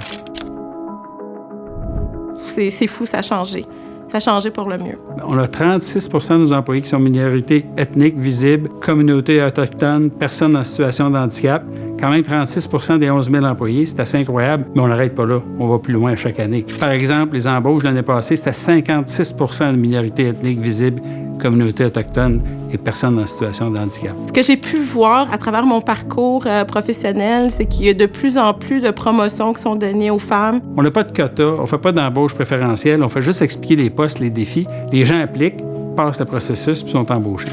C'est fou, ça a changé. Ça a changé pour le mieux. On a 36 % de nos employés qui sont minorités ethniques, visibles, communautés autochtones, personnes en situation de handicap. Quand même 36 % des 11 000 employés, c'est assez incroyable, mais on n'arrête pas là. On va plus loin à chaque année. Par exemple, les embauches l'année passée, c'était 56 % de minorités ethniques, visibles, communautés autochtones et personnes en situation de handicap. Ce que j'ai pu voir à travers mon parcours professionnel, c'est qu'il y a de plus en plus de promotions qui sont données aux femmes. On n'a pas de quota, on ne fait pas d'embauche préférentielle, on fait juste expliquer les postes, les défis. Les gens appliquent, passent le processus puis sont embauchés.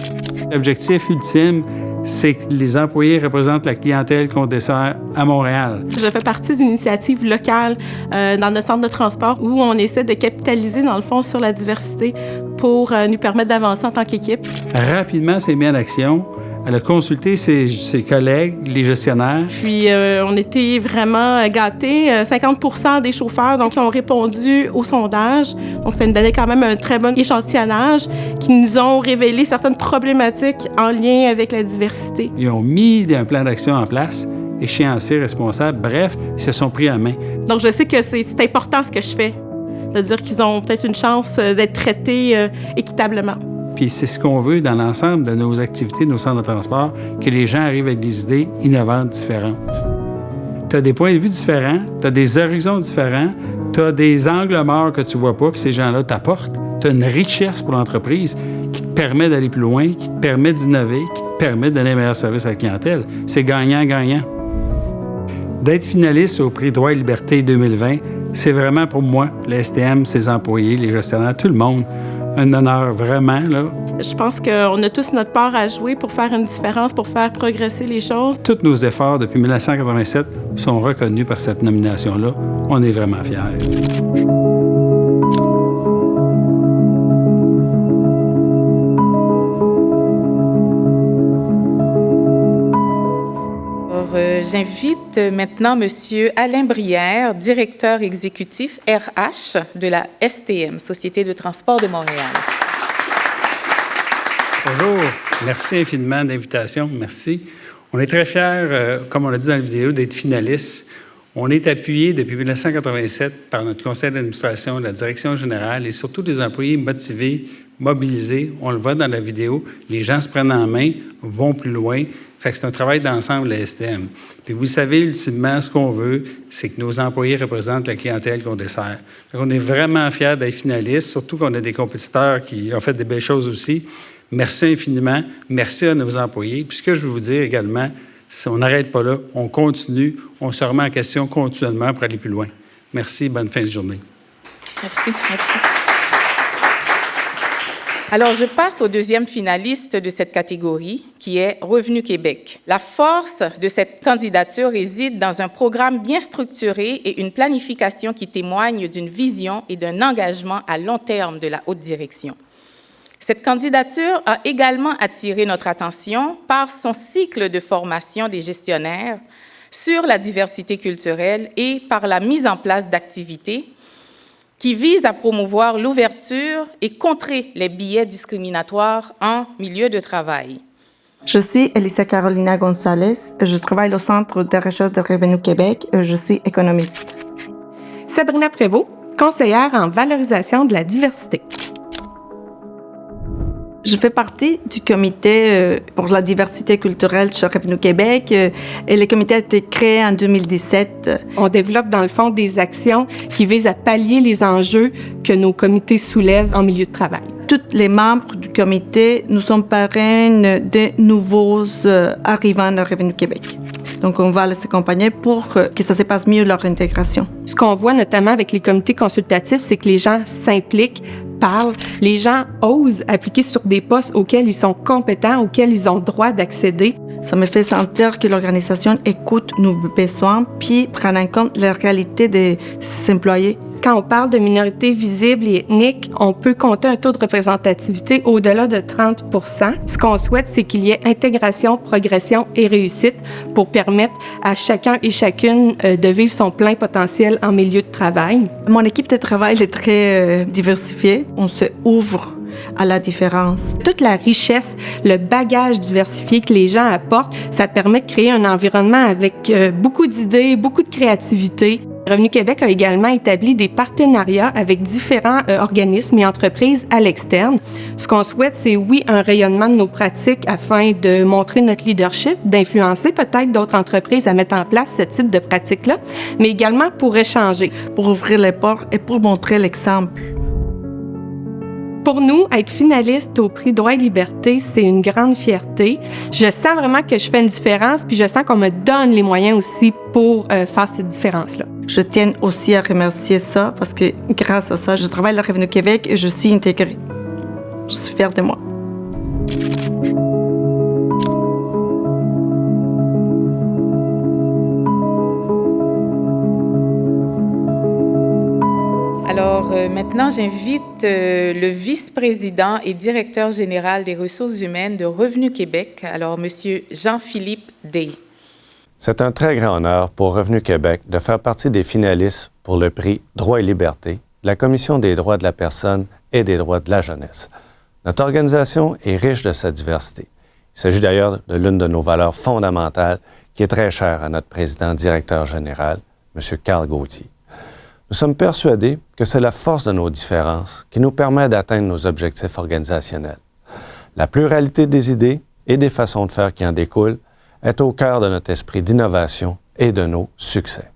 L'objectif ultime, c'est que les employés représentent la clientèle qu'on dessert à Montréal. Je fais partie d'une initiative locale dans notre centre de transport où on essaie de capitaliser, dans le fond, sur la diversité pour nous permettre d'avancer en tant qu'équipe. Rapidement, c'est mis en action. Elle a consulté ses collègues, les gestionnaires. Puis, on était vraiment gâtés. 50 % des chauffeurs donc, qui ont répondu au sondage. Donc, ça nous donnait quand même un très bon échantillonnage qui nous ont révélé certaines problématiques en lien avec la diversité. Ils ont mis un plan d'action en place, échéancier, responsable. Bref, ils se sont pris en main. Donc, je sais que c'est important ce que je fais. De dire qu'ils ont peut-être une chance d'être traités équitablement. Puis c'est ce qu'on veut dans l'ensemble de nos activités, de nos centres de transport, que les gens arrivent avec des idées innovantes, différentes. Tu as des points de vue différents, tu as des horizons différents, tu as des angles morts que tu ne vois pas, que ces gens-là t'apportent. Tu as une richesse pour l'entreprise qui te permet d'aller plus loin, qui te permet d'innover, qui te permet de donner un meilleur service à la clientèle. C'est gagnant-gagnant. D'être finaliste au Prix Droit et Liberté 2020, c'est vraiment pour moi, la STM, ses employés, les gestionnaires, tout le monde, un honneur vraiment, là. Je pense qu'on a tous notre part à jouer pour faire une différence, pour faire progresser les choses. Tous nos efforts depuis 1987 sont reconnus par cette nomination-là. On est vraiment fiers. J'invite maintenant M. Alain Brière, directeur exécutif RH de la STM, Société de transport de Montréal. Bonjour. Merci infiniment de l'invitation. Merci. On est très fiers, comme on l'a dit dans la vidéo, d'être finalistes. On est appuyé depuis 1987 par notre conseil d'administration, la direction générale et surtout des employés motivés, mobilisés. On le voit dans la vidéo. Les gens se prennent en main, vont plus loin. Fait que c'est un travail d'ensemble, la STM. Puis vous savez, ultimement, ce qu'on veut, c'est que nos employés représentent la clientèle qu'on dessert. Fait qu'on est vraiment fiers d'être finalistes, surtout qu'on a des compétiteurs qui ont fait des belles choses aussi. Merci infiniment. Merci à nos employés. Puis ce que je veux vous dire également, c'est qu'on n'arrête pas là, on continue, on se remet en question continuellement pour aller plus loin. Merci, bonne fin de journée. Merci, merci. Alors, je passe au deuxième finaliste de cette catégorie, qui est Revenu Québec. La force de cette candidature réside dans un programme bien structuré et une planification qui témoigne d'une vision et d'un engagement à long terme de la haute direction. Cette candidature a également attiré notre attention par son cycle de formation des gestionnaires sur la diversité culturelle et par la mise en place d'activités qui vise à promouvoir l'ouverture et contrer les biais discriminatoires en milieu de travail. Je suis Elisa Carolina Gonzalez. Je travaille au Centre de recherche de Revenu Québec. Je suis économiste. Sabrina Prévost, conseillère en valorisation de la diversité. Je fais partie du comité pour la diversité culturelle chez Revenu Québec et le comité a été créé en 2017. On développe dans le fond des actions qui visent à pallier les enjeux que nos comités soulèvent en milieu de travail. Tous les membres du comité, nous sommes parraines de nouveaux arrivants à Revenu Québec. Donc, on va les accompagner pour que ça se passe mieux leur intégration. Ce qu'on voit notamment avec les comités consultatifs, c'est que les gens s'impliquent, parlent, les gens osent appliquer sur des postes auxquels ils sont compétents, auxquels ils ont droit d'accéder. Ça me fait sentir que l'organisation écoute nos besoins puis prend en compte la réalité de ses employés. Quand on parle de minorités visibles et ethniques, on peut compter un taux de représentativité au-delà de 30 %. Ce qu'on souhaite, c'est qu'il y ait intégration, progression et réussite pour permettre à chacun et chacune de vivre son plein potentiel en milieu de travail. Mon équipe de travail est très diversifiée. On se ouvre à la différence. Toute la richesse, le bagage diversifié que les gens apportent, ça permet de créer un environnement avec beaucoup d'idées, beaucoup de créativité. Revenu Québec a également établi des partenariats avec différents organismes et entreprises à l'externe. Ce qu'on souhaite, c'est oui, un rayonnement de nos pratiques afin de montrer notre leadership, d'influencer peut-être d'autres entreprises à mettre en place ce type de pratiques-là, mais également pour échanger. Pour ouvrir les portes et pour montrer l'exemple. Pour nous, être finaliste au prix Droit et Liberté, c'est une grande fierté. Je sens vraiment que je fais une différence, puis je sens qu'on me donne les moyens aussi pour faire cette différence-là. Je tiens aussi à remercier ça, parce que grâce à ça, je travaille à Revenu Québec et je suis intégrée. Je suis fière de moi. Alors, maintenant, j'invite le vice-président et directeur général des ressources humaines de Revenu Québec, alors Monsieur Jean-Philippe Day. C'est un très grand honneur pour Revenu Québec de faire partie des finalistes pour le prix Droit et Liberté de la Commission des droits de la personne et des droits de la jeunesse. Notre organisation est riche de sa diversité. Il s'agit d'ailleurs de l'une de nos valeurs fondamentales qui est très chère à notre président directeur général, M. Carl Gauthier. Nous sommes persuadés que c'est la force de nos différences qui nous permet d'atteindre nos objectifs organisationnels. La pluralité des idées et des façons de faire qui en découlent est au cœur de notre esprit d'innovation et de nos succès.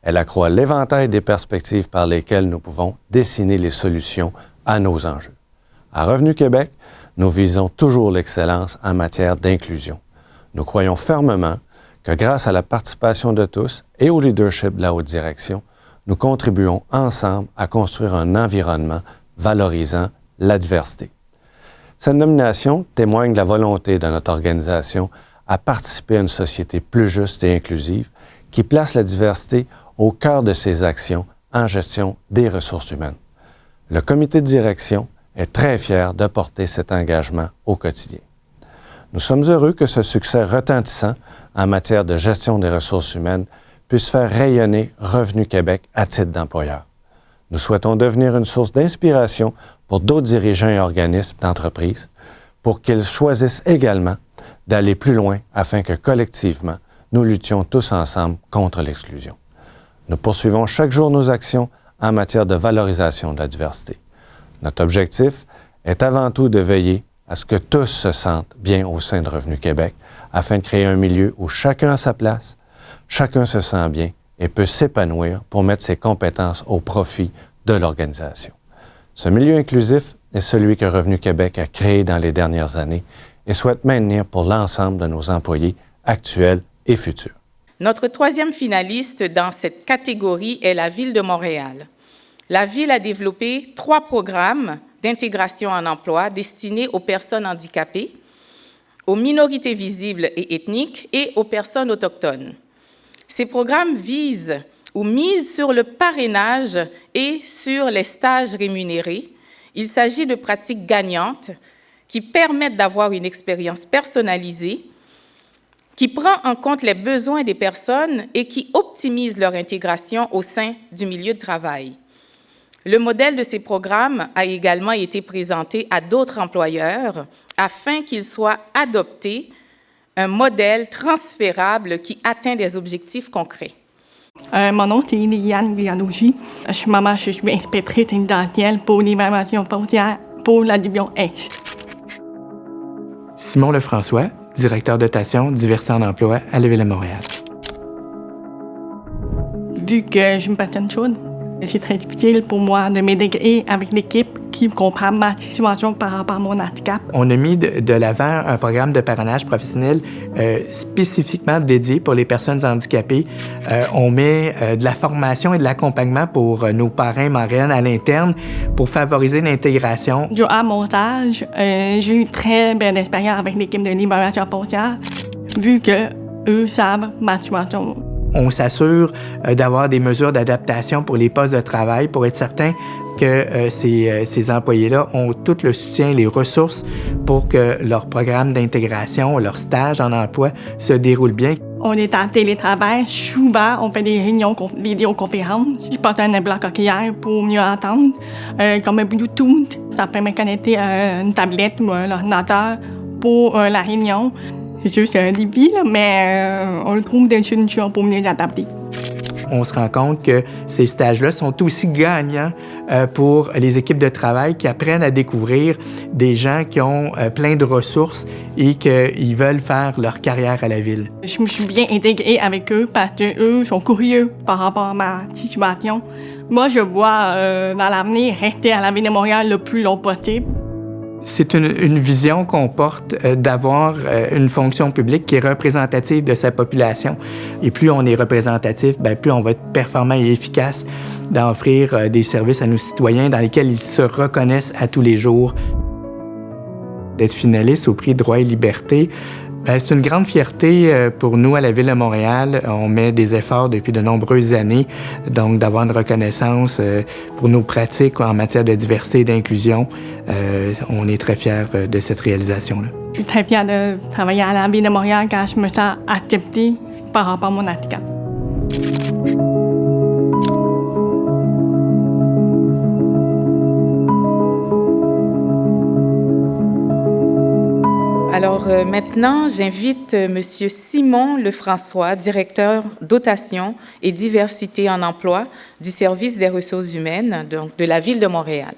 Elle accroît l'éventail des perspectives par lesquelles nous pouvons dessiner les solutions à nos enjeux. À Revenu Québec, nous visons toujours l'excellence en matière d'inclusion. Nous croyons fermement que grâce à la participation de tous et au leadership de la haute direction, nous contribuons ensemble à construire un environnement valorisant la diversité. Cette nomination témoigne de la volonté de notre organisation à participer à une société plus juste et inclusive qui place la diversité au cœur de ses actions en gestion des ressources humaines. Le comité de direction est très fier de porter cet engagement au quotidien. Nous sommes heureux que ce succès retentissant en matière de gestion des ressources humaines puisse faire rayonner Revenu Québec à titre d'employeur. Nous souhaitons devenir une source d'inspiration pour d'autres dirigeants et organismes d'entreprise pour qu'ils choisissent également d'aller plus loin afin que collectivement, nous luttions tous ensemble contre l'exclusion. Nous poursuivons chaque jour nos actions en matière de valorisation de la diversité. Notre objectif est avant tout de veiller à ce que tous se sentent bien au sein de Revenu Québec afin de créer un milieu où chacun a sa place, chacun se sent bien et peut s'épanouir pour mettre ses compétences au profit de l'organisation. Ce milieu inclusif est celui que Revenu Québec a créé dans les dernières années et souhaite maintenir pour l'ensemble de nos employés actuels et futurs. Notre troisième finaliste dans cette catégorie est la Ville de Montréal. La Ville a développé 3 programmes d'intégration en emploi destinés aux personnes handicapées, aux minorités visibles et ethniques et aux personnes autochtones. Ces programmes visent ou misent sur le parrainage et sur les stages rémunérés. Il s'agit de pratiques gagnantes qui permettent d'avoir une expérience personnalisée, qui prend en compte les besoins des personnes et qui optimise leur intégration au sein du milieu de travail. Le modèle de ces programmes a également été présenté à d'autres employeurs afin qu'il soit adopté un modèle transférable qui atteint des objectifs concrets. Mon nom, c'est Liliane Vianouji. Je suis inspectrice résidentielle pour l'évaluation foncière pour la division Est. Simon Lefrançois, directeur de dotation diversité en emploi à la Ville de Montréal. Vu que je suis une personne chaude, c'est très difficile pour moi de m'intégrer avec l'équipe qui comprend ma situation par rapport à mon handicap. On a mis de l'avant un programme de parrainage professionnel spécifiquement dédié pour les personnes handicapées. On met de la formation et de l'accompagnement pour nos parrains marraines à l'interne pour favoriser l'intégration. À mon âge, j'ai eu une très belle expérience avec l'équipe de libération foncière, vu qu'eux savent ma situation. On s'assure d'avoir des mesures d'adaptation pour les postes de travail pour être certain que ces employés-là ont tout le soutien et les ressources pour que leur programme d'intégration, leur stage en emploi se déroule bien. On est en télétravail. Souvent, on fait des réunions vidéoconférences. Je porte un bloc oculaire pour mieux entendre. Comme un Bluetooth, ça permet de connecter une tablette ou un ordinateur pour la réunion. C'est juste un débit, mais on trouve des solutions pour mieux adapter. On se rend compte que ces stages-là sont aussi gagnants pour les équipes de travail qui apprennent à découvrir des gens qui ont plein de ressources et qui veulent faire leur carrière à la ville. Je me suis bien intégrée avec eux parce qu'eux sont curieux par rapport à ma situation. Moi, je vois dans l'avenir rester à la Ville de Montréal le plus long possible. C'est une vision qu'on porte d'avoir une fonction publique qui est représentative de sa population. Et plus on est représentatif, plus on va être performant et efficace d'offrir des services à nos citoyens dans lesquels ils se reconnaissent à tous les jours. D'être finaliste au prix Droit et Liberté, c'est une grande fierté pour nous à la Ville de Montréal. On met des efforts depuis de nombreuses années, donc d'avoir une reconnaissance pour nos pratiques en matière de diversité et d'inclusion. On est très fiers de cette réalisation-là. Je suis très fière de travailler à la Ville de Montréal quand je me sens acceptée par rapport à mon handicap. Alors maintenant, j'invite M. Simon Lefrançois, directeur dotation et diversité en emploi du service des ressources humaines de la Ville de Montréal.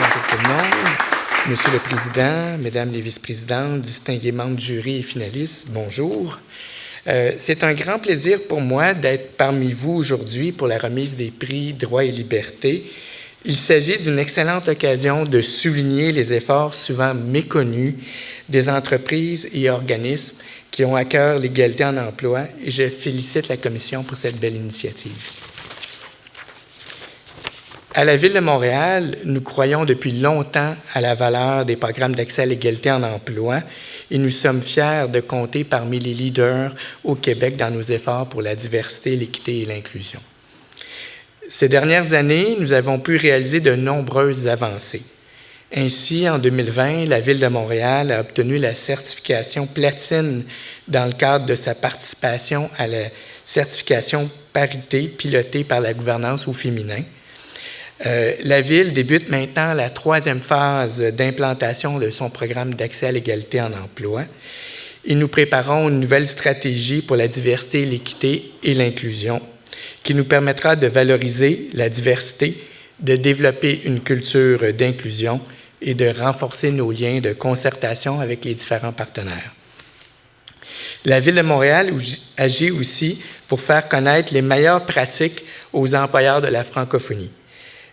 Bonjour tout le monde. Monsieur le Président, Mesdames les vice-présidentes, distingués membres du jury et finalistes, bonjour. C'est un grand plaisir pour moi d'être parmi vous aujourd'hui pour la remise des prix Droit et Liberté. Il s'agit d'une excellente occasion de souligner les efforts souvent méconnus des entreprises et organismes qui ont à cœur l'égalité en emploi et je félicite la Commission pour cette belle initiative. À la Ville de Montréal, nous croyons depuis longtemps à la valeur des programmes d'accès à l'égalité en emploi et nous sommes fiers de compter parmi les leaders au Québec dans nos efforts pour la diversité, l'équité et l'inclusion. Ces dernières années, nous avons pu réaliser de nombreuses avancées. Ainsi, en 2020, la Ville de Montréal a obtenu la certification platine dans le cadre de sa participation à la certification parité pilotée par la gouvernance au féminin. La Ville débute maintenant la 3e phase d'implantation de son programme d'accès à l'égalité en emploi et nous préparons une nouvelle stratégie pour la diversité, l'équité et l'inclusion qui nous permettra de valoriser la diversité, de développer une culture d'inclusion et de renforcer nos liens de concertation avec les différents partenaires. La Ville de Montréal agit aussi pour faire connaître les meilleures pratiques aux employeurs de la francophonie.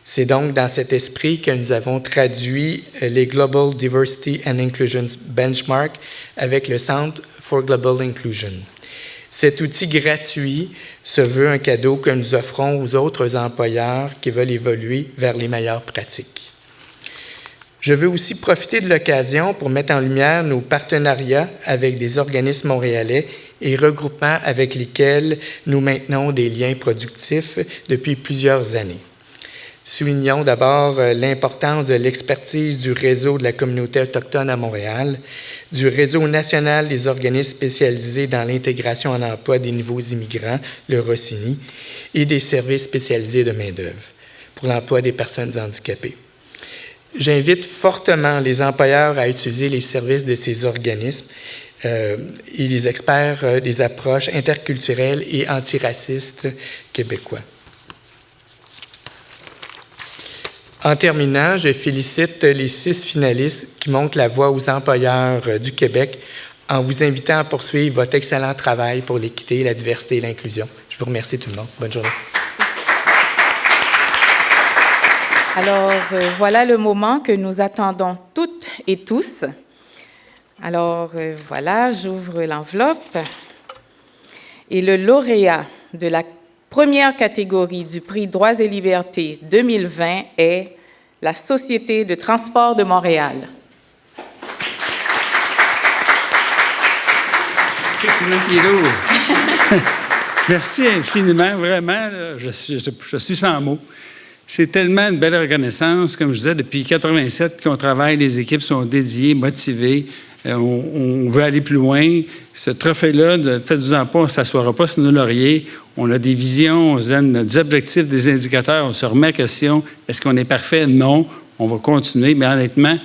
C'est donc dans cet esprit que nous avons traduit les Global Diversity and Inclusion Benchmark avec le Centre for Global Inclusion. Cet outil gratuit se veut un cadeau que nous offrons aux autres employeurs qui veulent évoluer vers les meilleures pratiques. Je veux aussi profiter de l'occasion pour mettre en lumière nos partenariats avec des organismes montréalais et regroupements avec lesquels nous maintenons des liens productifs depuis plusieurs années. Soulignons d'abord l'importance de l'expertise du réseau de la communauté autochtone à Montréal, du réseau national des organismes spécialisés dans l'intégration en emploi des nouveaux immigrants, le ROCINI, et des services spécialisés de main-d'œuvre pour l'emploi des personnes handicapées. J'invite fortement les employeurs à utiliser les services de ces organismes et les experts des approches interculturelles et antiracistes québécois. En terminant, je félicite les 6 finalistes qui montrent la voie aux employeurs du Québec en vous invitant à poursuivre votre excellent travail pour l'équité, la diversité et l'inclusion. Je vous remercie tout le monde. Bonne journée. Alors, voilà le moment que nous attendons toutes et tous. Alors, voilà, j'ouvre l'enveloppe. Et le lauréat de la première catégorie du prix Droits et libertés 2020 est la Société de transport de Montréal. Merci infiniment, vraiment, je suis sans mots. C'est tellement une belle reconnaissance, comme je disais, depuis 1987 qu'on travaille, les équipes sont dédiées, motivées, on veut aller plus loin. Ce trophée-là, faites-vous-en pas, on ne s'assoira pas sur nos lauriers. On a des visions, on se donne des objectifs, des indicateurs, on se remet en question. Est-ce qu'on est parfait? Non. On va continuer, mais honnêtement,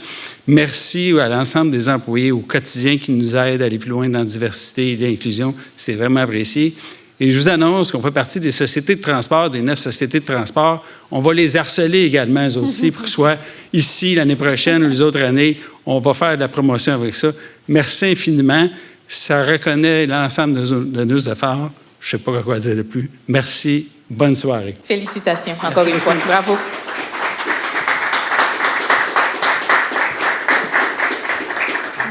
merci à l'ensemble des employés au quotidien qui nous aident à aller plus loin dans la diversité et l'inclusion. C'est vraiment apprécié. Et je vous annonce qu'on fait partie des sociétés de transport, des 9 sociétés de transport. On va les harceler également, eux aussi, pour qu'ils soient ici l'année prochaine ou les autres années. On va faire de la promotion avec ça. Merci infiniment. Ça reconnaît l'ensemble de nos efforts. Je ne sais pas quoi dire de plus. Merci. Bonne soirée. Félicitations, encore une fois. Bravo.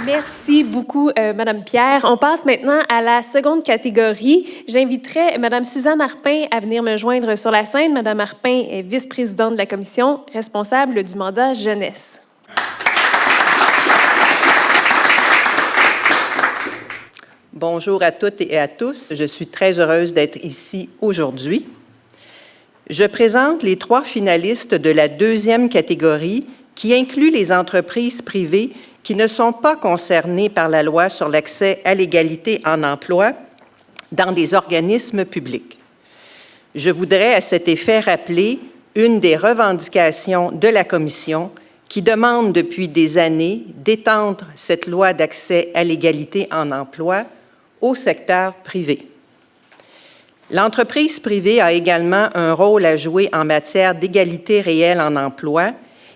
Merci beaucoup, Madame Pierre. On passe maintenant à la seconde catégorie. J'inviterai Madame Suzanne Arpin à venir me joindre sur la scène. Madame Arpin est vice-présidente de la commission, responsable du mandat jeunesse. Bonjour à toutes et à tous. Je suis très heureuse d'être ici aujourd'hui. Je présente les 3 finalistes de la deuxième catégorie qui inclut les entreprises privées qui ne sont pas concernés par la loi sur l'accès à l'égalité en emploi dans des organismes publics. Je voudrais à cet effet rappeler une des revendications de la Commission qui demande depuis des années d'étendre cette loi d'accès à l'égalité en emploi au secteur privé. L'entreprise privée a également un rôle à jouer en matière d'égalité réelle en emploi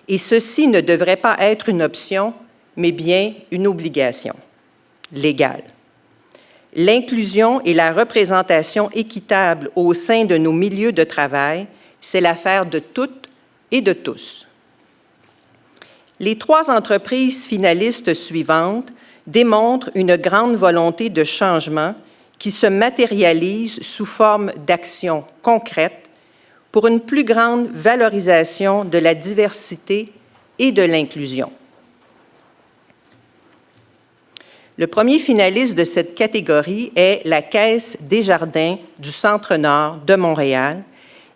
et ceci ne devrait pas être une option mais bien une obligation légale. L'inclusion et la représentation équitable au sein de nos milieux de travail, c'est l'affaire de toutes et de tous. Les 3 entreprises finalistes suivantes démontrent une grande volonté de changement qui se matérialise sous forme d'actions concrètes pour une plus grande valorisation de la diversité et de l'inclusion. Le premier finaliste de cette catégorie est la Caisse Desjardins du Centre-Nord de Montréal,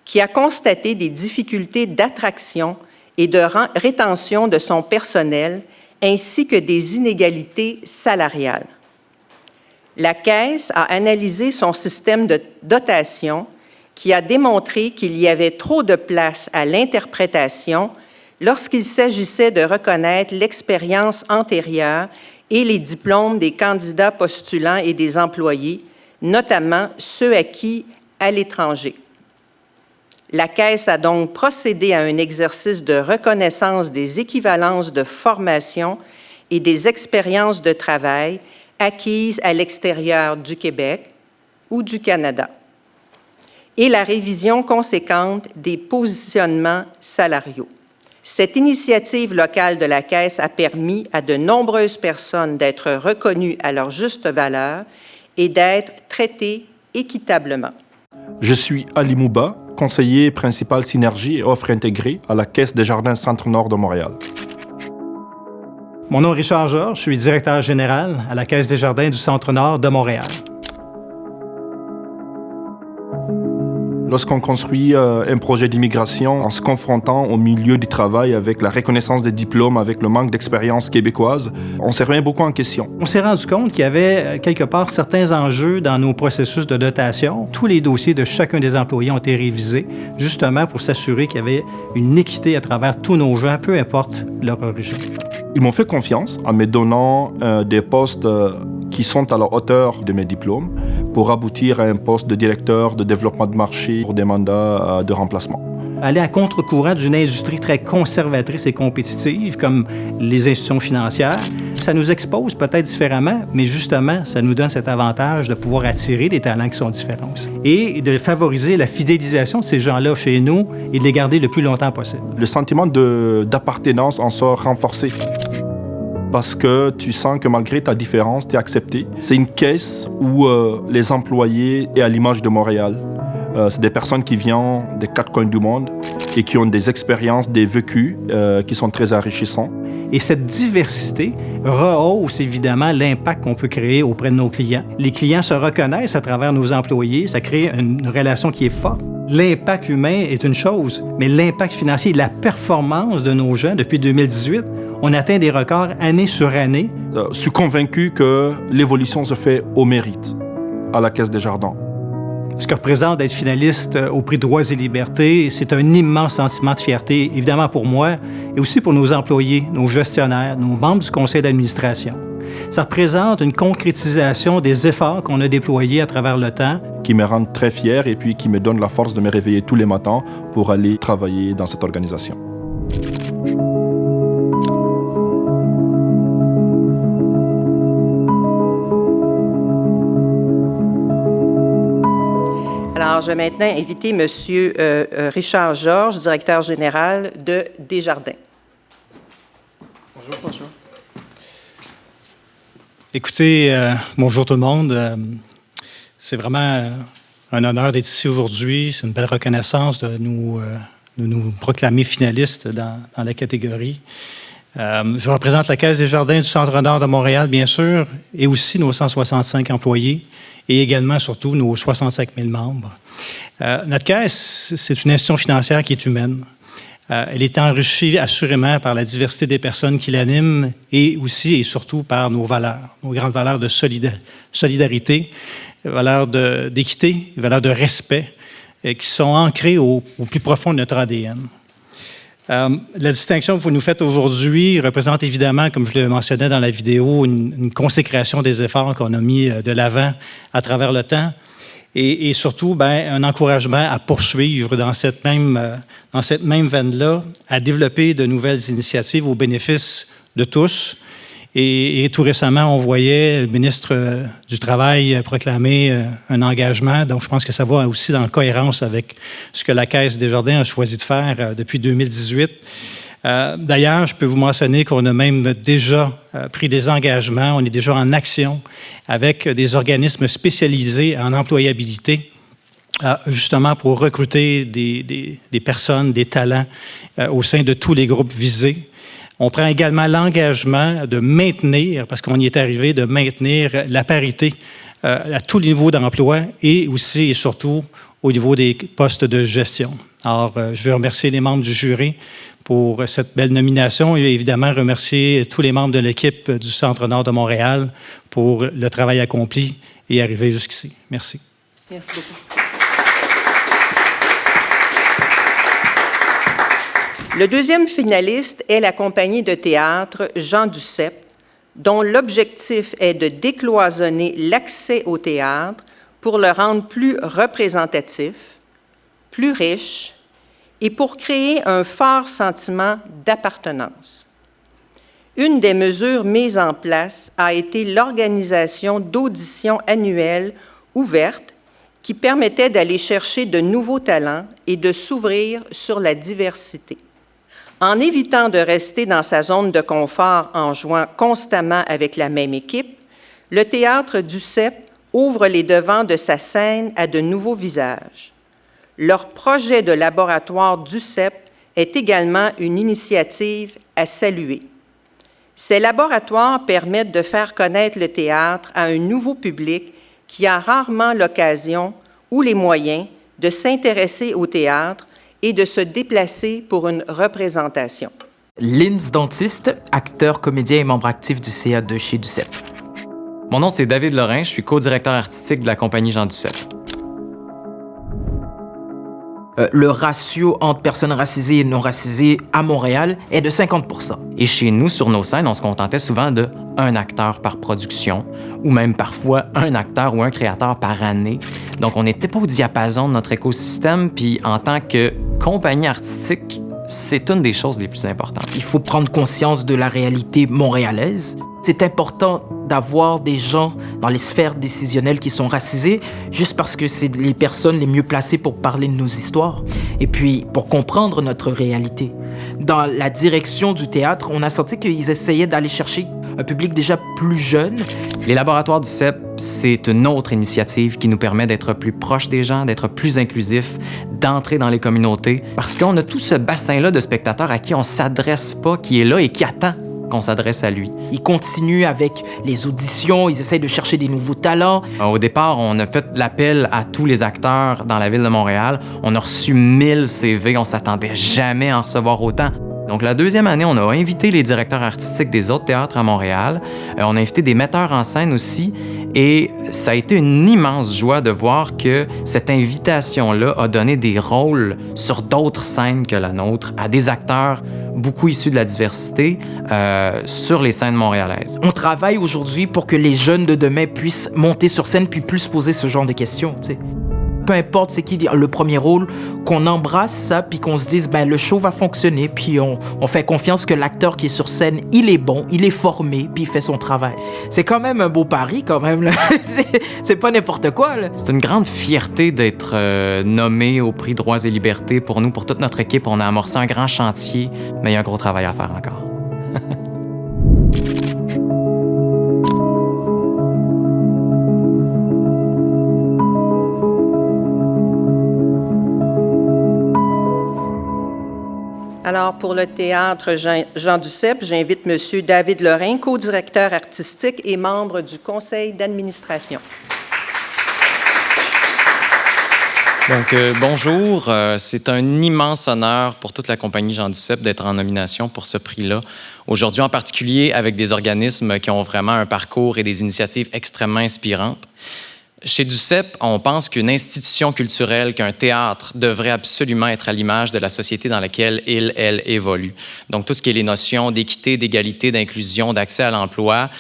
qui a constaté des difficultés d'attraction et de rétention de son personnel, ainsi que des inégalités salariales. La Caisse a analysé son système de dotation qui a démontré qu'il y avait trop de place à l'interprétation lorsqu'il s'agissait de reconnaître l'expérience antérieure et les diplômes des candidats postulants et des employés, notamment ceux acquis à l'étranger. La Caisse a donc procédé à un exercice de reconnaissance des équivalences de formation et des expériences de travail acquises à l'extérieur du Québec ou du Canada, et la révision conséquente des positionnements salariaux. Cette initiative locale de la Caisse a permis à de nombreuses personnes d'être reconnues à leur juste valeur et d'être traités équitablement. Je suis Ali Mouba, conseiller principal synergie et offre intégrée à la Caisse des Jardins Centre-Nord de Montréal. Mon nom est Richard Georges, je suis directeur général à la Caisse des Jardins du Centre-Nord de Montréal. Lorsqu'on construit un projet d'immigration en se confrontant au milieu du travail avec la reconnaissance des diplômes, avec le manque d'expérience québécoise, on s'est remis beaucoup en question. On s'est rendu compte qu'il y avait quelque part certains enjeux dans nos processus de dotation. Tous les dossiers de chacun des employés ont été révisés, justement pour s'assurer qu'il y avait une équité à travers tous nos gens, peu importe leur origine. Ils m'ont fait confiance en me donnant des postes qui sont à la hauteur de mes diplômes pour aboutir à un poste de directeur de développement de marché pour des mandats de remplacement. Aller à contre-courant d'une industrie très conservatrice et compétitive comme les institutions financières, ça nous expose peut-être différemment, mais justement, ça nous donne cet avantage de pouvoir attirer des talents qui sont différents aussi. Et de favoriser la fidélisation de ces gens-là chez nous et de les garder le plus longtemps possible. Le sentiment d'appartenance en sort renforcé. Parce que tu sens que malgré ta différence, tu es accepté. C'est une caisse où les employés est à l'image de Montréal. C'est des personnes qui viennent des quatre coins du monde et qui ont des expériences, des vécus qui sont très enrichissants. Et cette diversité rehausse évidemment l'impact qu'on peut créer auprès de nos clients. Les clients se reconnaissent à travers nos employés, ça crée une relation qui est forte. L'impact humain est une chose, mais l'impact financier, la performance de nos gens depuis 2018, on atteint des records année sur année. Je suis convaincu que l'évolution se fait au mérite à la Caisse des Jardins. Ce que représente d'être finaliste au prix Droits et Libertés, c'est un immense sentiment de fierté, évidemment pour moi, et aussi pour nos employés, nos gestionnaires, nos membres du conseil d'administration. Ça représente une concrétisation des efforts qu'on a déployés à travers le temps. Qui me rendent très fier et puis qui me donnent la force de me réveiller tous les matins pour aller travailler dans cette organisation. Alors, je vais maintenant inviter M. Richard Georges, directeur général de Desjardins. Bonjour. Bonjour. Écoutez, bonjour tout le monde. C'est vraiment un honneur d'être ici aujourd'hui. C'est une belle reconnaissance de nous proclamer finalistes dans la catégorie. Je représente la Caisse des Jardins du Centre-Nord de Montréal, bien sûr, et aussi nos 165 employés et également, surtout, nos 65 000 membres. Notre caisse, c'est une institution financière qui est humaine. Elle est enrichie assurément par la diversité des personnes qui l'animent et aussi et surtout par nos valeurs, nos grandes valeurs de solidarité, valeurs d'équité, valeurs de respect qui sont ancrées au plus profond de notre ADN. La distinction que vous nous faites aujourd'hui représente évidemment, comme je le mentionnais dans la vidéo, une consécration des efforts qu'on a mis de l'avant à travers le temps et surtout un encouragement à poursuivre dans cette même veine-là, à développer de nouvelles initiatives au bénéfice de tous. Et tout récemment, on voyait le ministre du Travail proclamer un engagement. Donc, je pense que ça va aussi dans cohérence avec ce que la Caisse des Jardins a choisi de faire depuis 2018. D'ailleurs, je peux vous mentionner qu'on a même déjà pris des engagements. On est déjà en action avec des organismes spécialisés en employabilité, justement pour recruter des personnes, des talents au sein de tous les groupes visés. On prend également l'engagement de maintenir, parce qu'on y est arrivé, de maintenir la parité à tous les niveaux d'emploi et aussi et surtout au niveau des postes de gestion. Alors, je veux remercier les membres du jury pour cette belle nomination et évidemment remercier tous les membres de l'équipe du Centre-Nord de Montréal pour le travail accompli et arriver jusqu'ici. Merci. Merci beaucoup. Le deuxième finaliste est la compagnie de théâtre Jean Duceppe, dont l'objectif est de décloisonner l'accès au théâtre pour le rendre plus représentatif, plus riche et pour créer un fort sentiment d'appartenance. Une des mesures mises en place a été l'organisation d'auditions annuelles ouvertes qui permettaient d'aller chercher de nouveaux talents et de s'ouvrir sur la diversité. En évitant de rester dans sa zone de confort en jouant constamment avec la même équipe, le théâtre Duceppe ouvre les devants de sa scène à de nouveaux visages. Leur projet de laboratoire DUCEP est également une initiative à saluer. Ces laboratoires permettent de faire connaître le théâtre à un nouveau public qui a rarement l'occasion ou les moyens de s'intéresser au théâtre et de se déplacer pour une représentation. Linz Dentiste, acteur, comédien et membre actif du CA de chez DUCEP. Mon nom, c'est David Lorrain. Je suis co-directeur artistique de la compagnie Jean Duceppe. Le ratio entre personnes racisées et non racisées à Montréal est de 50%. Et chez nous, sur nos scènes, on se contentait souvent de un acteur par production, ou même parfois un acteur ou un créateur par année. Donc, on n'était pas au diapason de notre écosystème, puis en tant que compagnie artistique, c'est une des choses les plus importantes. Il faut prendre conscience de la réalité montréalaise. C'est important d'avoir des gens dans les sphères décisionnelles qui sont racisés, juste parce que c'est les personnes les mieux placées pour parler de nos histoires et puis pour comprendre notre réalité. Dans la direction du théâtre, on a senti qu'ils essayaient d'aller chercher un public déjà plus jeune. Les laboratoires du CEP, c'est une autre initiative qui nous permet d'être plus proches des gens, d'être plus inclusifs, d'entrer dans les communautés, parce qu'on a tout ce bassin-là de spectateurs à qui on ne s'adresse pas, qui est là et qui attend qu'on s'adresse à lui. Ils continuent avec les auditions, ils essayent de chercher des nouveaux talents. Au départ, on a fait l'appel à tous les acteurs dans la ville de Montréal. On a reçu 1000 CV, on s'attendait jamais à en recevoir autant. Donc, la deuxième année, on a invité les directeurs artistiques des autres théâtres à Montréal. On a invité des metteurs en scène aussi. Et ça a été une immense joie de voir que cette invitation-là a donné des rôles sur d'autres scènes que la nôtre à des acteurs beaucoup issus de la diversité sur les scènes montréalaises. On travaille aujourd'hui pour que les jeunes de demain puissent monter sur scène puis plus poser ce genre de questions, tu sais. Peu importe c'est qui le premier rôle, qu'on embrasse ça puis qu'on se dise ben le show va fonctionner puis on fait confiance que l'acteur qui est sur scène, il est bon, il est formé puis il fait son travail. C'est quand même un beau pari quand même là. c'est pas n'importe quoi là. C'est une grande fierté d'être nommé au prix Droits et Libertés pour nous, pour toute notre équipe. On a amorcé un grand chantier, mais il y a un gros travail à faire encore. Alors, pour le théâtre Jean Duceppe, j'invite M. David Lorrain, co-directeur artistique et membre du conseil d'administration. Donc, bonjour. C'est un immense honneur pour toute la compagnie Jean Duceppe d'être en nomination pour ce prix-là. Aujourd'hui, en particulier avec des organismes qui ont vraiment un parcours et des initiatives extrêmement inspirantes. Chez Duceppe, on pense qu'une institution culturelle, qu'un théâtre devrait absolument être à l'image de la société dans laquelle elle évolue. Donc, tout ce qui est les notions d'équité, d'égalité, d'inclusion, d'accès à l'emploi,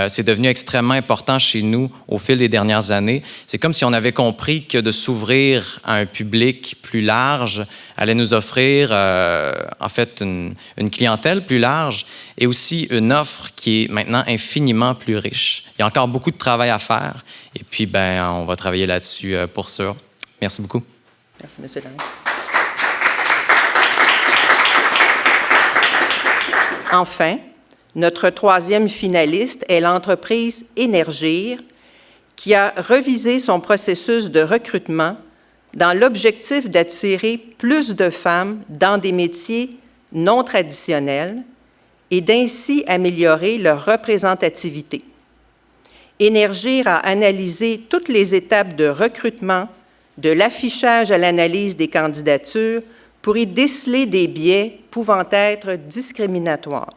c'est devenu extrêmement important chez nous au fil des dernières années. C'est comme si on avait compris que de s'ouvrir à un public plus large allait nous offrir, en fait, une clientèle plus large et aussi une offre qui est maintenant infiniment plus riche. Il y a encore beaucoup de travail à faire et puis, on va travailler là-dessus pour sûr. Merci beaucoup. Merci, M. Lang. Enfin, notre troisième finaliste est l'entreprise Énergir, qui a revisé son processus de recrutement dans l'objectif d'attirer plus de femmes dans des métiers non traditionnels et d'ainsi améliorer leur représentativité. Énergir a analysé toutes les étapes de recrutement, de l'affichage à l'analyse des candidatures, pour y déceler des biais pouvant être discriminatoires.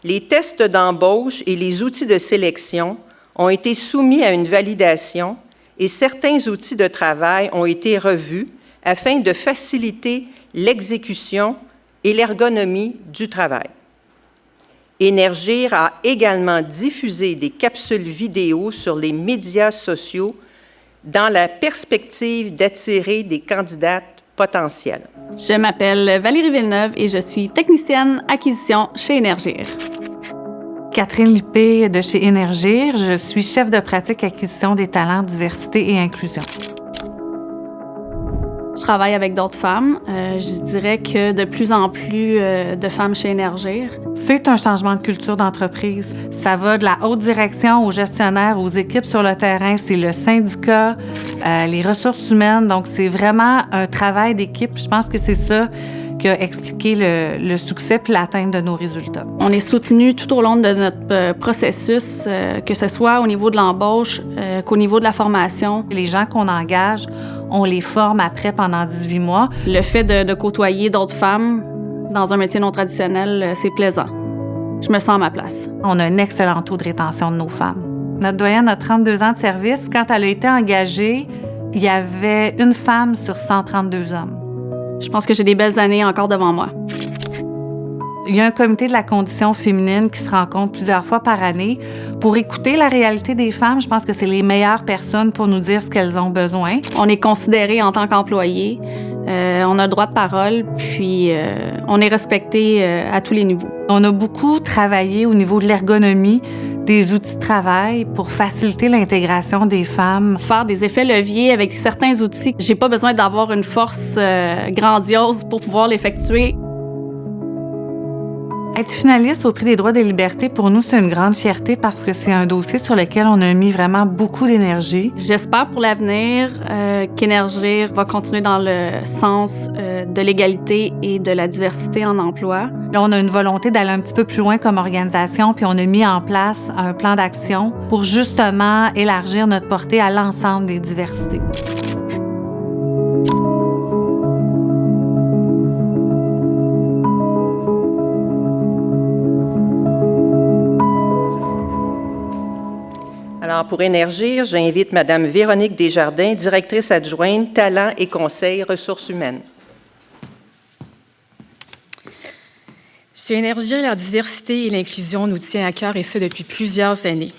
Les tests d'embauche et les outils de sélection ont été soumis à une validation et certains outils de travail ont été revus afin de faciliter l'exécution et l'ergonomie du travail. Énergir a également diffusé des capsules vidéo sur les médias sociaux dans la perspective d'attirer des candidates potentielles. Je m'appelle Valérie Villeneuve et je suis technicienne acquisition chez Énergir. Catherine Lippé de chez Énergir. Je suis chef de pratique acquisition des talents, diversité et inclusion. Je travaille avec d'autres femmes. Je dirais que de plus en plus de femmes chez Énergir. C'est un changement de culture d'entreprise. Ça va de la haute direction aux gestionnaires, aux équipes sur le terrain. C'est le syndicat, les ressources humaines. Donc, c'est vraiment un travail d'équipe. Je pense que c'est ça qui a expliqué le succès puis l'atteinte de nos résultats. On est soutenu tout au long de notre processus, que ce soit au niveau de l'embauche qu'au niveau de la formation. Les gens qu'on engage, on les forme après pendant 18 mois. Le fait de côtoyer d'autres femmes dans un métier non traditionnel, c'est plaisant. Je me sens à ma place. On a un excellent taux de rétention de nos femmes. Notre doyenne a 32 ans de service. Quand elle a été engagée, il y avait une femme sur 132 hommes. Je pense que j'ai des belles années encore devant moi. Il y a un comité de la condition féminine qui se rencontre plusieurs fois par année pour écouter la réalité des femmes. Je pense que c'est les meilleures personnes pour nous dire ce qu'elles ont besoin. On est considérés en tant qu'employés. On a le droit de parole, puis on est respecté à tous les niveaux. On a beaucoup travaillé au niveau de l'ergonomie des outils de travail pour faciliter l'intégration des femmes. Faire des effets leviers avec certains outils. J'ai pas besoin d'avoir une force grandiose pour pouvoir l'effectuer. Être finaliste au Prix des droits des libertés, pour nous, c'est une grande fierté parce que c'est un dossier sur lequel on a mis vraiment beaucoup d'énergie. J'espère pour l'avenir qu'Énergir va continuer dans le sens de l'égalité et de la diversité en emploi. Là, on a une volonté d'aller un petit peu plus loin comme organisation, puis on a mis en place un plan d'action pour justement élargir notre portée à l'ensemble des diversités. Alors, pour Énergir, j'invite Mme Véronique Desjardins, directrice adjointe, Talent et Conseil, Ressources humaines. Chez Énergir, la diversité et l'inclusion nous tient à cœur, et ce depuis plusieurs années.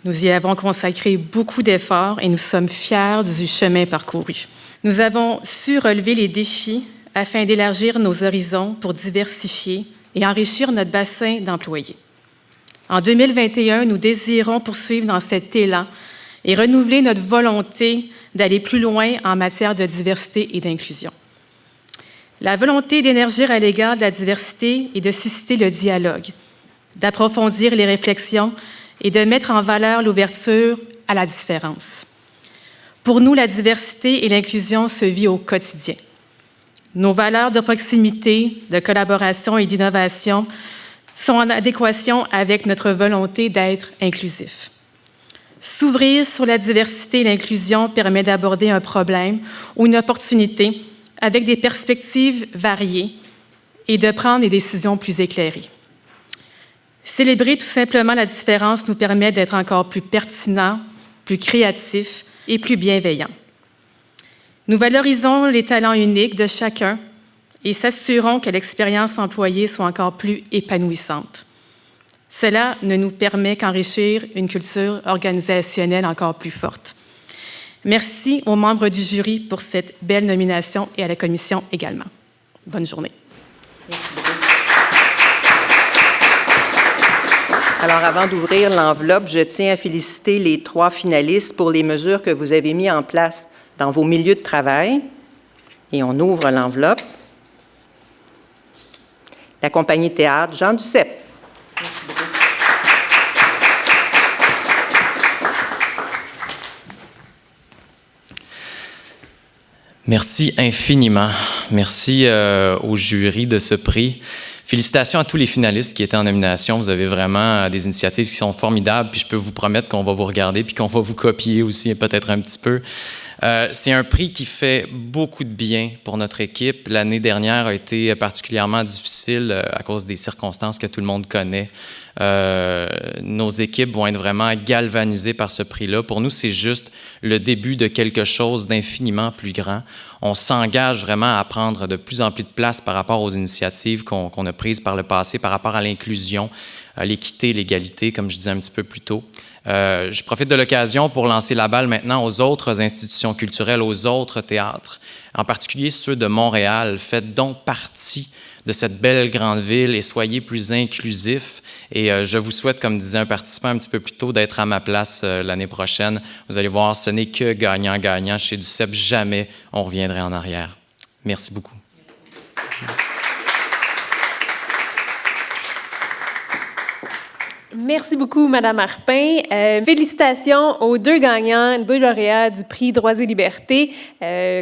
Nous y avons consacré beaucoup d'efforts et nous sommes fiers du chemin parcouru. Nous avons su relever les défis afin d'élargir nos horizons pour diversifier et enrichir notre bassin d'employés. En 2021, nous désirons poursuivre dans cet élan et renouveler notre volonté d'aller plus loin en matière de diversité et d'inclusion. La volonté d'Énergir à l'égard de la diversité est de susciter le dialogue, d'approfondir les réflexions et de mettre en valeur l'ouverture à la différence. Pour nous, la diversité et l'inclusion se vit au quotidien. Nos valeurs de proximité, de collaboration et d'innovation sont en adéquation avec notre volonté d'être inclusif. S'ouvrir sur la diversité et l'inclusion permet d'aborder un problème ou une opportunité avec des perspectives variées et de prendre des décisions plus éclairées. Célébrer tout simplement la différence nous permet d'être encore plus pertinents, plus créatifs et plus bienveillants. Nous valorisons les talents uniques de chacun et s'assurons que l'expérience employée soit encore plus épanouissante. Cela ne nous permet qu'enrichir une culture organisationnelle encore plus forte. Merci aux membres du jury pour cette belle nomination et à la commission également. Bonne journée. Merci beaucoup. Alors, avant d'ouvrir l'enveloppe, je tiens à féliciter les 3 finalistes pour les mesures que vous avez mises en place dans vos milieux de travail. Et on ouvre l'enveloppe. La compagnie théâtre Jean Duceppe. Merci beaucoup. Merci infiniment. Merci au jury de ce prix. Félicitations à tous les finalistes qui étaient en nomination. Vous avez vraiment des initiatives qui sont formidables, puis je peux vous promettre qu'on va vous regarder puis qu'on va vous copier aussi peut-être un petit peu. C'est un prix qui fait beaucoup de bien pour notre équipe. L'année dernière a été particulièrement difficile à cause des circonstances que tout le monde connaît. Nos équipes vont être vraiment galvanisées par ce prix-là. Pour nous, c'est juste le début de quelque chose d'infiniment plus grand. On s'engage vraiment à prendre de plus en plus de place par rapport aux initiatives qu'on a prises par le passé, par rapport à l'inclusion, à l'équité, l'égalité, comme je disais un petit peu plus tôt. Je profite de l'occasion pour lancer la balle maintenant aux autres institutions culturelles, aux autres théâtres, en particulier ceux de Montréal. Faites donc partie de cette belle grande ville et soyez plus inclusifs. Et je vous souhaite, comme disait un participant un petit peu plus tôt, d'être à ma place l'année prochaine. Vous allez voir, ce n'est que gagnant-gagnant. Chez Duceppe, jamais on reviendrait en arrière. Merci beaucoup. Merci beaucoup, Madame Arpin. Félicitations aux deux gagnants, deux lauréats du prix Droits et libertés.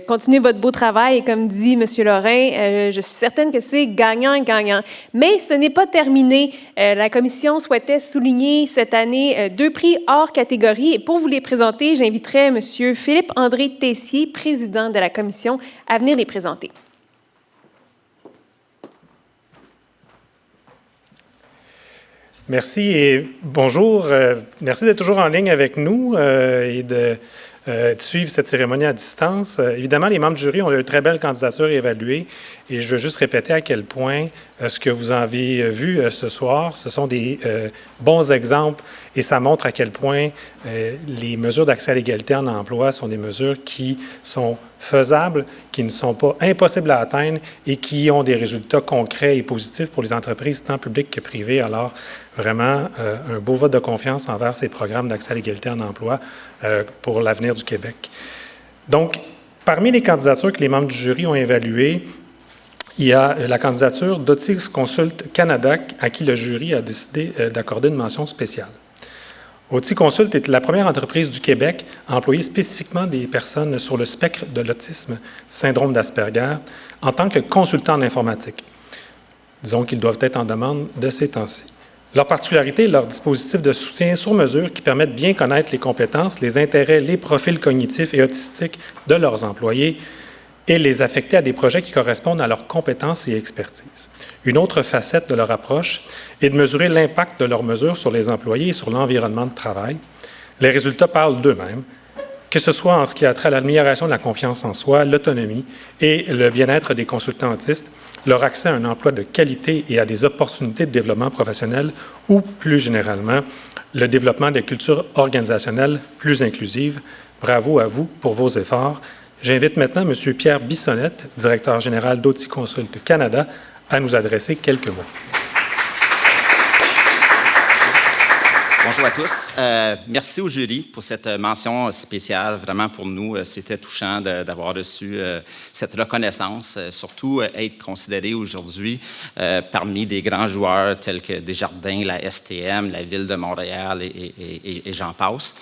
Continuez votre beau travail et comme dit Monsieur Lorrain, je suis certaine que c'est gagnant-gagnant. Mais ce n'est pas terminé. La Commission souhaitait souligner cette année deux prix hors catégorie. Et pour vous les présenter, j'inviterai Monsieur Philippe-André Tessier, président de la Commission, à venir les présenter. Merci et bonjour. Merci d'être toujours en ligne avec nous et de suivre cette cérémonie à distance. Évidemment, les membres du jury ont eu une très belle candidature évaluée et je veux juste répéter à quel point ce que vous avez vu ce soir, ce sont des bons exemples et ça montre à quel point les mesures d'accès à l'égalité en emploi sont des mesures qui sont faisables, qui ne sont pas impossibles à atteindre et qui ont des résultats concrets et positifs pour les entreprises tant publiques que privées. Alors, vraiment, un beau vote de confiance envers ces programmes d'accès à l'égalité en emploi pour l'avenir du Québec. Donc, parmi les candidatures que les membres du jury ont évaluées, il y a la candidature d'Otis Consult Canada, à qui le jury a décidé d'accorder une mention spéciale. Otis Consult est la première entreprise du Québec à employer spécifiquement des personnes sur le spectre de l'autisme, syndrome d'Asperger, en tant que consultants en informatique. Disons qu'ils doivent être en demande de ces temps-ci. Leur particularité est leur dispositif de soutien sur mesure qui permet de bien connaître les compétences, les intérêts, les profils cognitifs et autistiques de leurs employés et les affecter à des projets qui correspondent à leurs compétences et expertises. Une autre facette de leur approche est de mesurer l'impact de leurs mesures sur les employés et sur l'environnement de travail. Les résultats parlent d'eux-mêmes, que ce soit en ce qui a trait à l'amélioration de la confiance en soi, l'autonomie et le bien-être des consultants autistes, leur accès à un emploi de qualité et à des opportunités de développement professionnel ou, plus généralement, le développement des cultures organisationnelles plus inclusives. Bravo à vous pour vos efforts. J'invite maintenant M. Pierre Bissonnette, directeur général d'Otis Consult Canada, à nous adresser quelques mots. Bonjour à tous. Merci au jury pour cette mention spéciale. Vraiment, pour nous, c'était touchant d'avoir reçu cette reconnaissance, surtout être considéré aujourd'hui parmi des grands joueurs tels que Desjardins, la STM, la Ville de Montréal et j'en passe.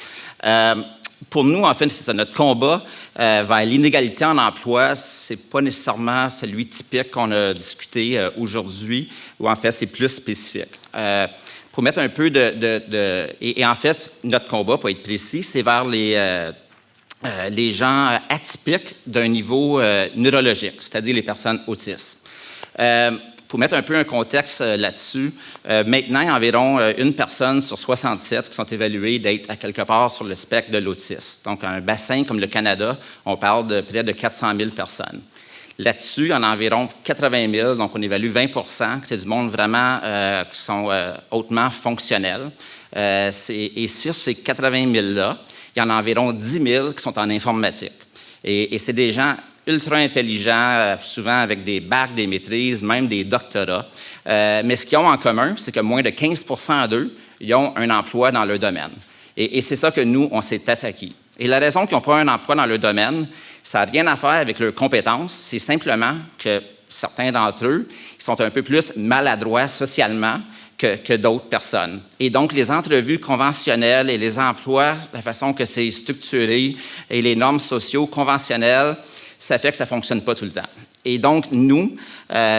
Pour nous, en fait, c'est ça, notre combat vers l'inégalité en emploi, c'est pas nécessairement celui typique qu'on a discuté aujourd'hui, ou en fait, c'est plus spécifique. Pour mettre un peu et en fait, notre combat, pour être précis, c'est vers les gens atypiques d'un niveau neurologique, c'est-à-dire les personnes autistes. Pour mettre un peu un contexte là-dessus, maintenant, il y a environ une personne sur 67 qui sont évaluées d'être à quelque part sur le spectre de l'autisme. Donc, un bassin comme le Canada, on parle de près de 400 000 personnes. Là-dessus, il y en a environ 80 000, donc on évalue 20 c'est du monde vraiment qui sont hautement fonctionnels. Et sur ces 80 000-là, il y en a environ 10 000 qui sont en informatique. Et c'est des gens ultra intelligents, souvent avec des bacs, des maîtrises, même des doctorats. Mais ce qu'ils ont en commun, c'est que moins de 15 d'eux, ils ont un emploi dans leur domaine. Et c'est ça que nous, on s'est attaqué. Et la raison qu'ils n'ont pas un emploi dans leur domaine, ça n'a rien à faire avec leurs compétences, c'est simplement que certains d'entre eux sont un peu plus maladroits socialement que d'autres personnes. Et donc, les entrevues conventionnelles et les emplois, la façon que c'est structuré et les normes sociaux conventionnelles, ça fait que ça ne fonctionne pas tout le temps. Et donc, nous,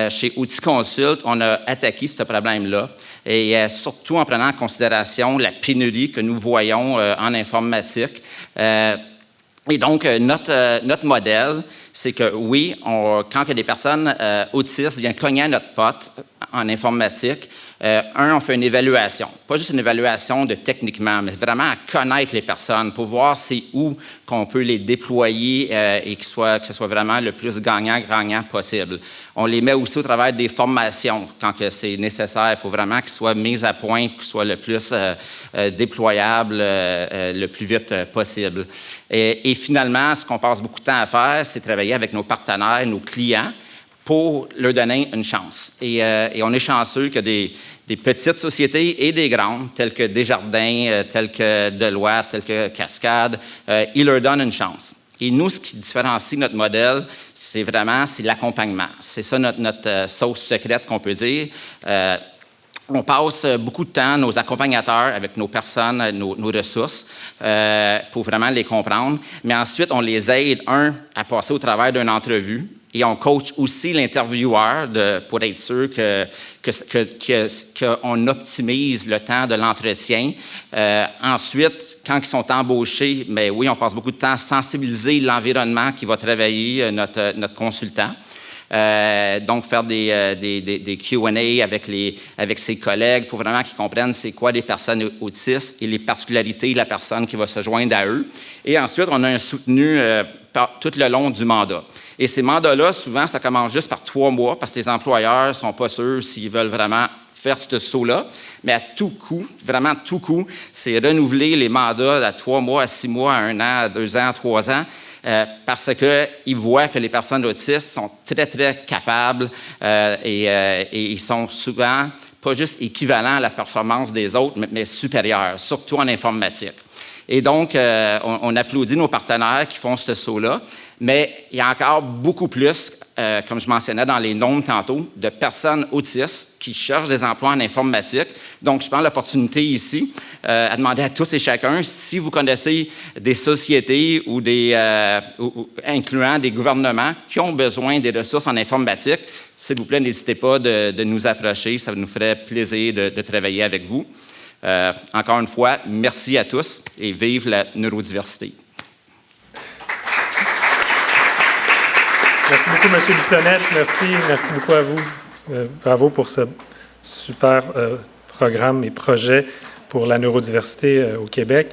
chez Otis Consult, on a attaqué ce problème-là, et surtout en prenant en considération la pénurie que nous voyons en informatique. Et donc, notre modèle, c'est que oui, quand des personnes autistes viennent cogner à notre porte en informatique, on fait une évaluation. Pas juste une évaluation de techniquement, mais vraiment à connaître les personnes pour voir c'est où qu'on peut les déployer et que ce soit vraiment le plus gagnant possible. On les met aussi au travers des formations quand c'est nécessaire pour vraiment qu'ils soient mis à point, qu'ils soient le plus déployables le plus vite possible. Et finalement, ce qu'on passe beaucoup de temps à faire, c'est travailler avec nos partenaires, nos clients, pour leur donner une chance. Et on est chanceux que des petites sociétés et des grandes, telles que Desjardins, telles que Deloitte, telles que Cascade, ils leur donnent une chance. Et nous, ce qui différencie notre modèle, c'est l'accompagnement. C'est ça notre sauce secrète qu'on peut dire. On passe beaucoup de temps, nos accompagnateurs, avec nos personnes, nos ressources, pour vraiment les comprendre. Mais ensuite, on les aide, à passer au travers d'une entrevue. Et on coach aussi l'intervieweur pour être sûr qu'on optimise le temps de l'entretien. Ensuite, quand ils sont embauchés, mais oui, on passe beaucoup de temps à sensibiliser l'environnement qui va travailler notre consultant. Donc, faire des Q&A avec ses collègues pour vraiment qu'ils comprennent c'est quoi les personnes autistes et les particularités de la personne qui va se joindre à eux. Et ensuite, on a un soutenu tout le long du mandat. Et ces mandats-là, souvent, ça commence juste par 3 mois parce que les employeurs ne sont pas sûrs s'ils veulent vraiment faire ce saut-là. Mais à tout coup, vraiment tout coup, c'est renouveler les mandats à 3 mois, à 6 mois, à 1 an, à 2 ans, à 3 ans. Parce qu'ils voient que les personnes autistes sont très, très capables et ils sont souvent pas juste équivalents à la performance des autres, mais supérieurs, surtout en informatique. Et donc, on applaudit nos partenaires qui font ce saut-là, mais il y a encore beaucoup plus, comme je mentionnais dans les nombres tantôt, de personnes autistes qui cherchent des emplois en informatique. Donc, je prends l'opportunité ici à demander à tous et chacun si vous connaissez des sociétés ou incluant des gouvernements qui ont besoin des ressources en informatique. S'il vous plaît, n'hésitez pas de nous approcher. Ça nous ferait plaisir de travailler avec vous. Encore une fois, merci à tous et vive la neurodiversité. Merci beaucoup, M. Bissonnette. Merci beaucoup à vous. Bravo pour ce super programme et projet pour la neurodiversité au Québec.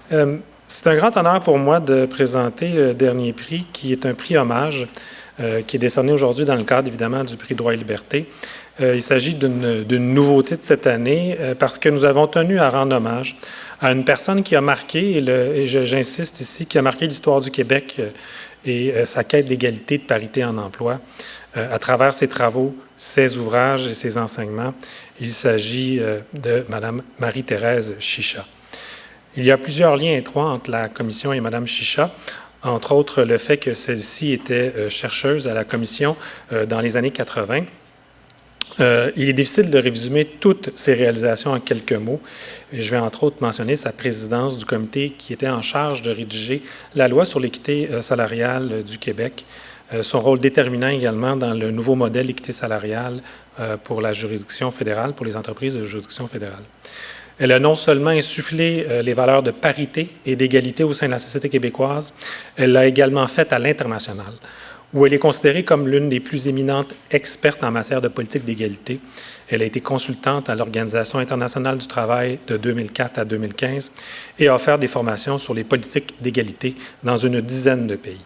C'est un grand honneur pour moi de présenter le dernier prix, qui est un prix hommage, qui est décerné aujourd'hui dans le cadre, évidemment, du prix Droit et Liberté. Il s'agit d'une nouveauté de cette année parce que nous avons tenu à rendre hommage à une personne qui a marqué, et j'insiste ici, qui a marqué l'histoire du Québec et sa quête d'égalité et de parité en emploi à travers ses travaux, ses ouvrages et ses enseignements. Il s'agit de Mme Marie-Thérèse Chicha. Il y a plusieurs liens étroits entre la commission et Mme Chicha, entre autres le fait que celle-ci était chercheuse à la commission dans les années 80. Il est difficile de résumer toutes ses réalisations en quelques mots. Et je vais entre autres mentionner sa présidence du comité qui était en charge de rédiger la loi sur l'équité salariale du Québec, son rôle déterminant également dans le nouveau modèle d'équité salariale pour la juridiction fédérale, pour les entreprises de juridiction fédérale. Elle a non seulement insufflé les valeurs de parité et d'égalité au sein de la société québécoise, elle l'a également fait à l'international, où elle est considérée comme l'une des plus éminentes expertes en matière de politique d'égalité. Elle a été consultante à l'Organisation internationale du travail de 2004 à 2015 et a offert des formations sur les politiques d'égalité dans une dizaine de pays.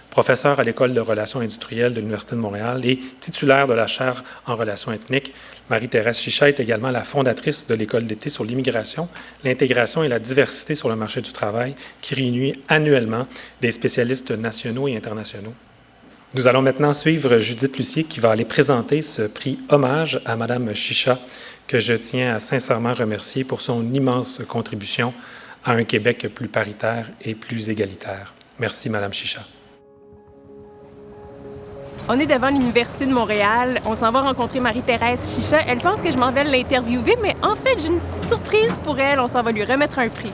Professeure à l'École de relations industrielles de l'Université de Montréal et titulaire de la chaire en relations ethniques, Marie-Thérèse Chicha est également la fondatrice de l'École d'été sur l'immigration, l'intégration et la diversité sur le marché du travail qui réunit annuellement des spécialistes nationaux et internationaux. Nous allons maintenant suivre Judith Lucier qui va aller présenter ce prix hommage à Mme Chicha, que je tiens à sincèrement remercier pour son immense contribution à un Québec plus paritaire et plus égalitaire. Merci, Mme Chicha. On est devant l'Université de Montréal. On s'en va rencontrer Marie-Thérèse Chicha. Elle pense que je m'en vais l'interviewer, mais en fait, j'ai une petite surprise pour elle. On s'en va lui remettre un prix.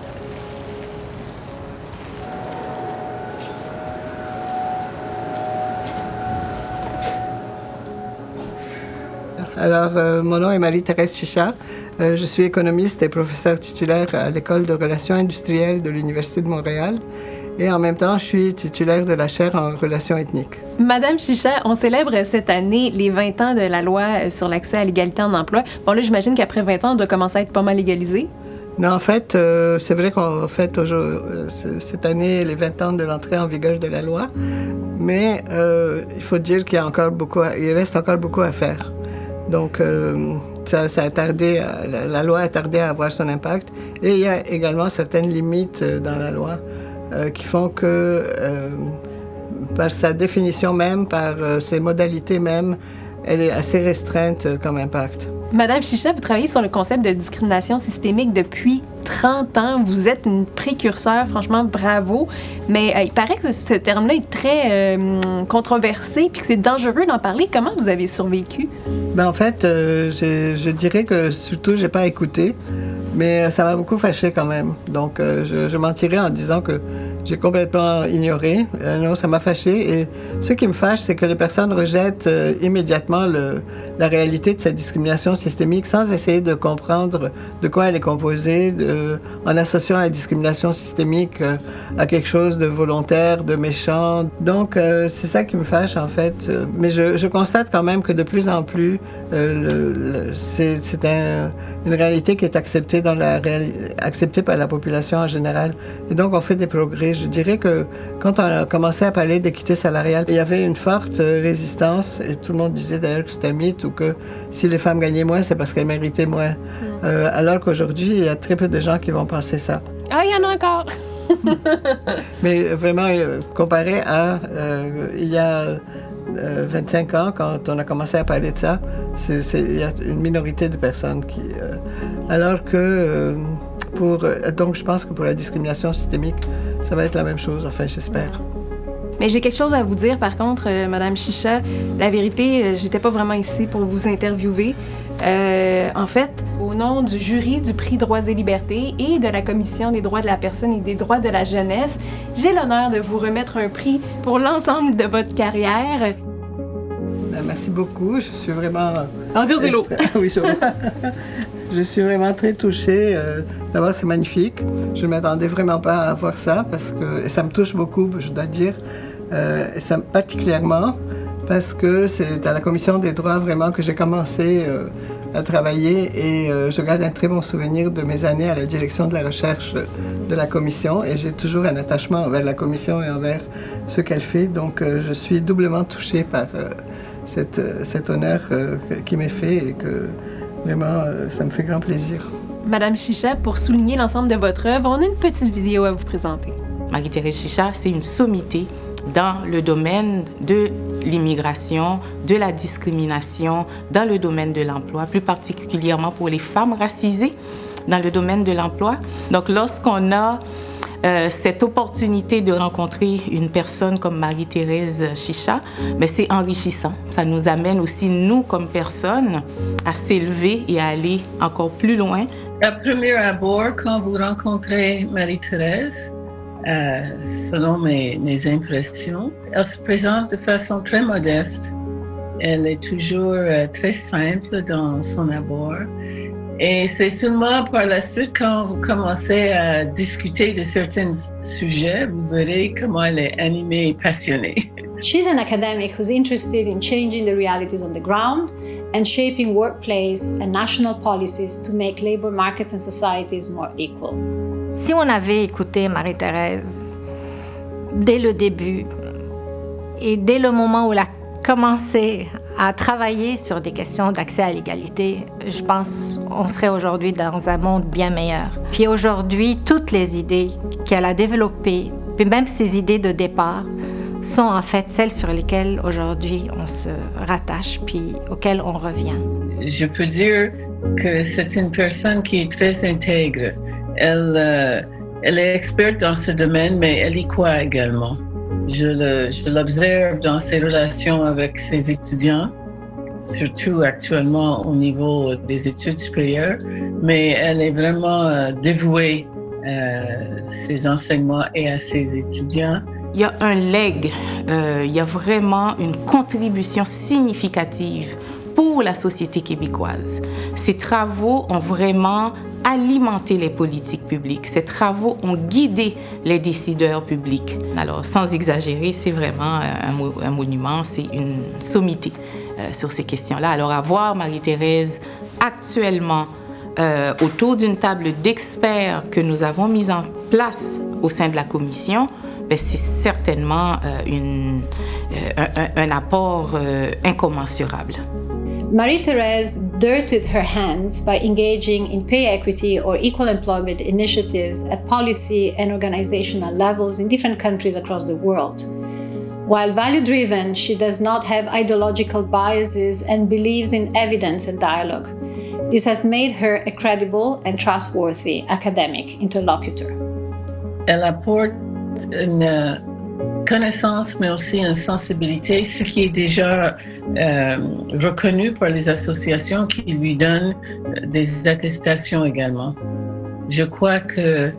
Alors, mon nom est Marie-Thérèse Chicha. Je suis économiste et professeure titulaire à l'École de relations industrielles de l'Université de Montréal. Et en même temps, je suis titulaire de la chaire en relations ethniques. Madame Chicha, on célèbre cette année les 20 ans de la loi sur l'accès à l'égalité en emploi. Bon, là, j'imagine qu'après 20 ans, on doit commencer à être pas mal égalisé. Non, en fait, c'est vrai qu'on fête cette année les 20 ans de l'entrée en vigueur de la loi, mais il faut dire qu'il y a encore il reste encore beaucoup à faire. Donc, ça a tardé, la loi a tardé à avoir son impact, et il y a également certaines limites dans la loi qui font que, par sa définition même, par ses modalités même, elle est assez restreinte comme impact. Madame Chicha, vous travaillez sur le concept de discrimination systémique depuis 30 ans. Vous êtes une précurseur, franchement, bravo. Mais il paraît que ce terme-là est très controversé puis que c'est dangereux d'en parler. Comment vous avez survécu? Ben, en fait, je dirais que surtout, j'ai pas écouté. Mais ça m'a beaucoup fâché quand même. Donc, je mentirais en disant que j'ai complètement ignoré. Non, ça m'a fâché. Et ce qui me fâche, c'est que les personnes rejettent immédiatement la réalité de cette discrimination systémique sans essayer de comprendre de quoi elle est composée, en associant la discrimination systémique à quelque chose de volontaire, de méchant. Donc, c'est ça qui me fâche, en fait. Mais je constate quand même que de plus en plus, c'est une réalité qui est acceptée accepté par la population en général. Et donc, on fait des progrès. Je dirais que quand on a commencé à parler d'équité salariale, il y avait une forte résistance, et tout le monde disait d'ailleurs que c'était un mythe ou que si les femmes gagnaient moins, c'est parce qu'elles méritaient moins. Alors qu'aujourd'hui, il y a très peu de gens qui vont penser ça. Ah, il y en a encore! Mais vraiment, comparé à il y a 25 ans, quand on a commencé à parler de ça, il y a une minorité de personnes qui... alors que donc je pense que pour la discrimination systémique, ça va être la même chose, enfin j'espère. Mais j'ai quelque chose à vous dire, par contre, Madame Chicha. La vérité, j'étais pas vraiment ici pour vous interviewer. En fait, au nom du jury du prix Droits et Libertés et de la Commission des droits de la personne et des droits de la jeunesse, j'ai l'honneur de vous remettre un prix pour l'ensemble de votre carrière. Merci beaucoup. Je suis vraiment... Attention, c'est l'eau! Oui, je vois. Je suis vraiment très touchée. D'abord, c'est magnifique. Je ne m'attendais vraiment pas à voir ça parce que ça me touche beaucoup, je dois dire. Particulièrement parce que c'est à la Commission des droits vraiment que j'ai commencé à travailler et je garde un très bon souvenir de mes années à la direction de la recherche de la Commission et j'ai toujours un attachement envers la Commission et envers ce qu'elle fait. Donc, je suis doublement touchée par cet honneur qui m'est fait et que vraiment, ça me fait grand plaisir. Madame Chicha, pour souligner l'ensemble de votre œuvre, on a une petite vidéo à vous présenter. Marie-Thérèse Chicha, c'est une sommité dans le domaine de l'immigration, de la discrimination, dans le domaine de l'emploi, plus particulièrement pour les femmes racisées dans le domaine de l'emploi. Donc, lorsqu'on a cette opportunité de rencontrer une personne comme Marie-Thérèse Chicha, mais c'est enrichissant. Ça nous amène aussi, nous, comme personnes, à s'élever et à aller encore plus loin. À premier abord, quand vous rencontrez Marie-Thérèse, selon mes impressions, elle se présente de façon très modeste. Elle est toujours très simple dans son abord. Et c'est seulement par la suite, quand vous commencez à discuter de certains sujets, vous verrez comment elle est animée et passionnée. She's an academic who's interested in changing the realities on the ground and shaping workplace and national policies to make labor markets and societies more equal. Si on avait écouté Marie-Thérèse dès le début et dès le moment où elle a commencé à travailler sur des questions d'accès à l'égalité, je pense qu'on serait aujourd'hui dans un monde bien meilleur. Puis aujourd'hui, toutes les idées qu'elle a développées, puis même ses idées de départ, sont en fait celles sur lesquelles aujourd'hui on se rattache puis auxquelles on revient. Je peux dire que c'est une personne qui est très intègre. Elle est experte dans ce domaine, mais elle y croit également. Je l'observe dans ses relations avec ses étudiants, surtout actuellement au niveau des études supérieures, mais elle est vraiment dévouée à ses enseignements et à ses étudiants. Il y a un legs, il y a vraiment une contribution significative pour la société québécoise. Ces travaux ont vraiment alimenté les politiques publiques. Ces travaux ont guidé les décideurs publics. Alors, sans exagérer, c'est vraiment un monument, c'est une sommité sur ces questions-là. Alors, avoir Marie-Thérèse actuellement autour d'une table d'experts que nous avons mise en place au sein de la commission, ben, c'est certainement un apport incommensurable. Marie-Thérèse dirtied her hands by engaging in pay equity or equal employment initiatives at policy and organizational levels in different countries across the world. While value-driven, she does not have ideological biases and believes in evidence and dialogue. This has made her a credible and trustworthy academic interlocutor. Elle apporte une connaissance, mais aussi une sensibilité, ce qui est déjà reconnu par les associations qui lui donnent des attestations également. Je crois que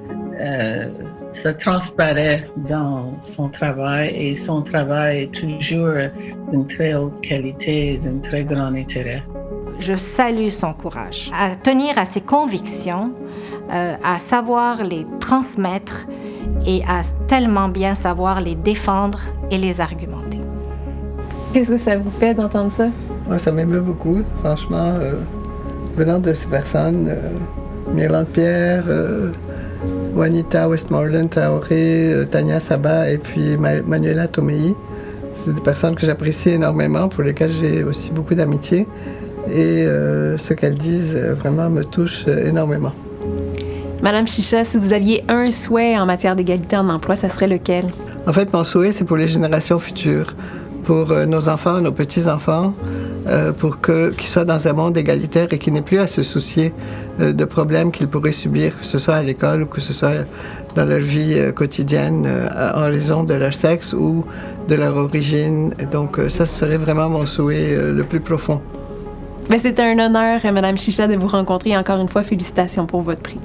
ça transparaît dans son travail et son travail est toujours d'une très haute qualité et d'un très grand intérêt. Je salue son courage à tenir à ses convictions, à savoir les transmettre et à tellement bien savoir les défendre et les argumenter. Qu'est-ce que ça vous fait d'entendre ça? Ouais, ça m'émeut beaucoup, franchement. Venant de ces personnes, Myrlande Pierre, Juanita Westmoreland Traoré, Tania Saba et puis Manuela Tomei, c'est des personnes que j'apprécie énormément, pour lesquelles j'ai aussi beaucoup d'amitié. Et ce qu'elles disent vraiment me touche énormément. Madame Chicha, si vous aviez un souhait en matière d'égalité en emploi, ça serait lequel? En fait, mon souhait, c'est pour les générations futures, pour nos enfants, nos petits-enfants, pour qu'ils soient dans un monde égalitaire et qu'ils n'aient plus à se soucier de problèmes qu'ils pourraient subir, que ce soit à l'école ou que ce soit dans leur vie quotidienne en raison de leur sexe ou de leur origine. Donc ça, ce serait vraiment mon souhait le plus profond. Bien, c'est un honneur, Madame Chicha, de vous rencontrer. Encore une fois, félicitations pour votre prix.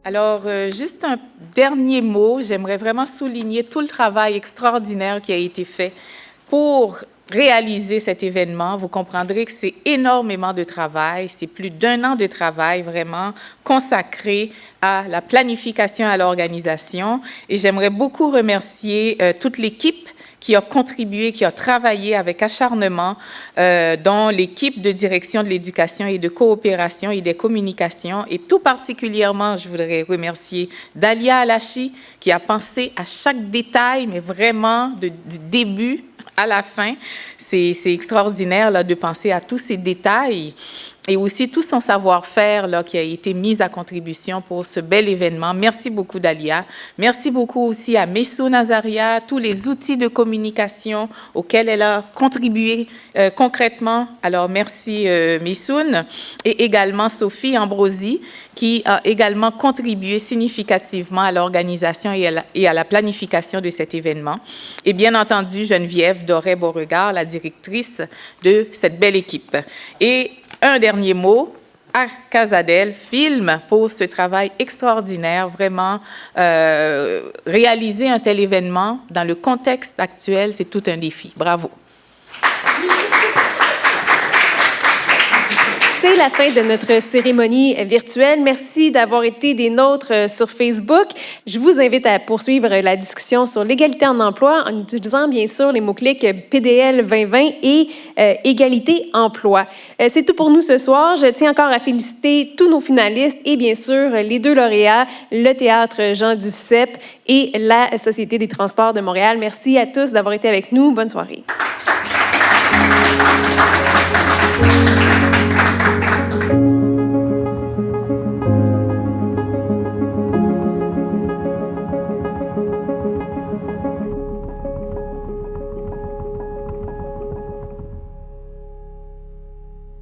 Alors, juste un dernier mot. J'aimerais vraiment souligner tout le travail extraordinaire qui a été fait pour réaliser cet événement. Vous comprendrez que c'est énormément de travail. C'est plus d'1 an de travail vraiment consacré à la planification, à l'organisation. Et j'aimerais beaucoup remercier toute l'équipe qui a contribué, qui a travaillé avec acharnement, dont l'équipe de direction de l'éducation et de coopération et des communications. Et tout particulièrement, je voudrais remercier Dalia Alachi, qui a pensé à chaque détail, mais vraiment du début à la fin. C'est extraordinaire là, de penser à tous ces détails. Et aussi tout son savoir-faire là, qui a été mis à contribution pour ce bel événement. Merci beaucoup, Dalia. Merci beaucoup aussi à Messoun Azaria, tous les outils de communication auxquels elle a contribué concrètement. Alors, merci Messoun. Et également Sophie Ambrosi, qui a également contribué significativement à l'organisation et à la planification de cet événement. Et bien entendu, Geneviève Doré-Beauregard, la directrice de cette belle équipe. Et un dernier mot à Casadel Film pour ce travail extraordinaire, vraiment réaliser un tel événement dans le contexte actuel, c'est tout un défi. Bravo. C'est la fin de notre cérémonie virtuelle. Merci d'avoir été des nôtres sur Facebook. Je vous invite à poursuivre la discussion sur l'égalité en emploi en utilisant bien sûr les mots-clics PDL 2020 et égalité emploi. C'est tout pour nous ce soir. Je tiens encore à féliciter tous nos finalistes et bien sûr les 2 lauréats, le Théâtre Jean Duceppe et la Société des transports de Montréal. Merci à tous d'avoir été avec nous. Bonne soirée.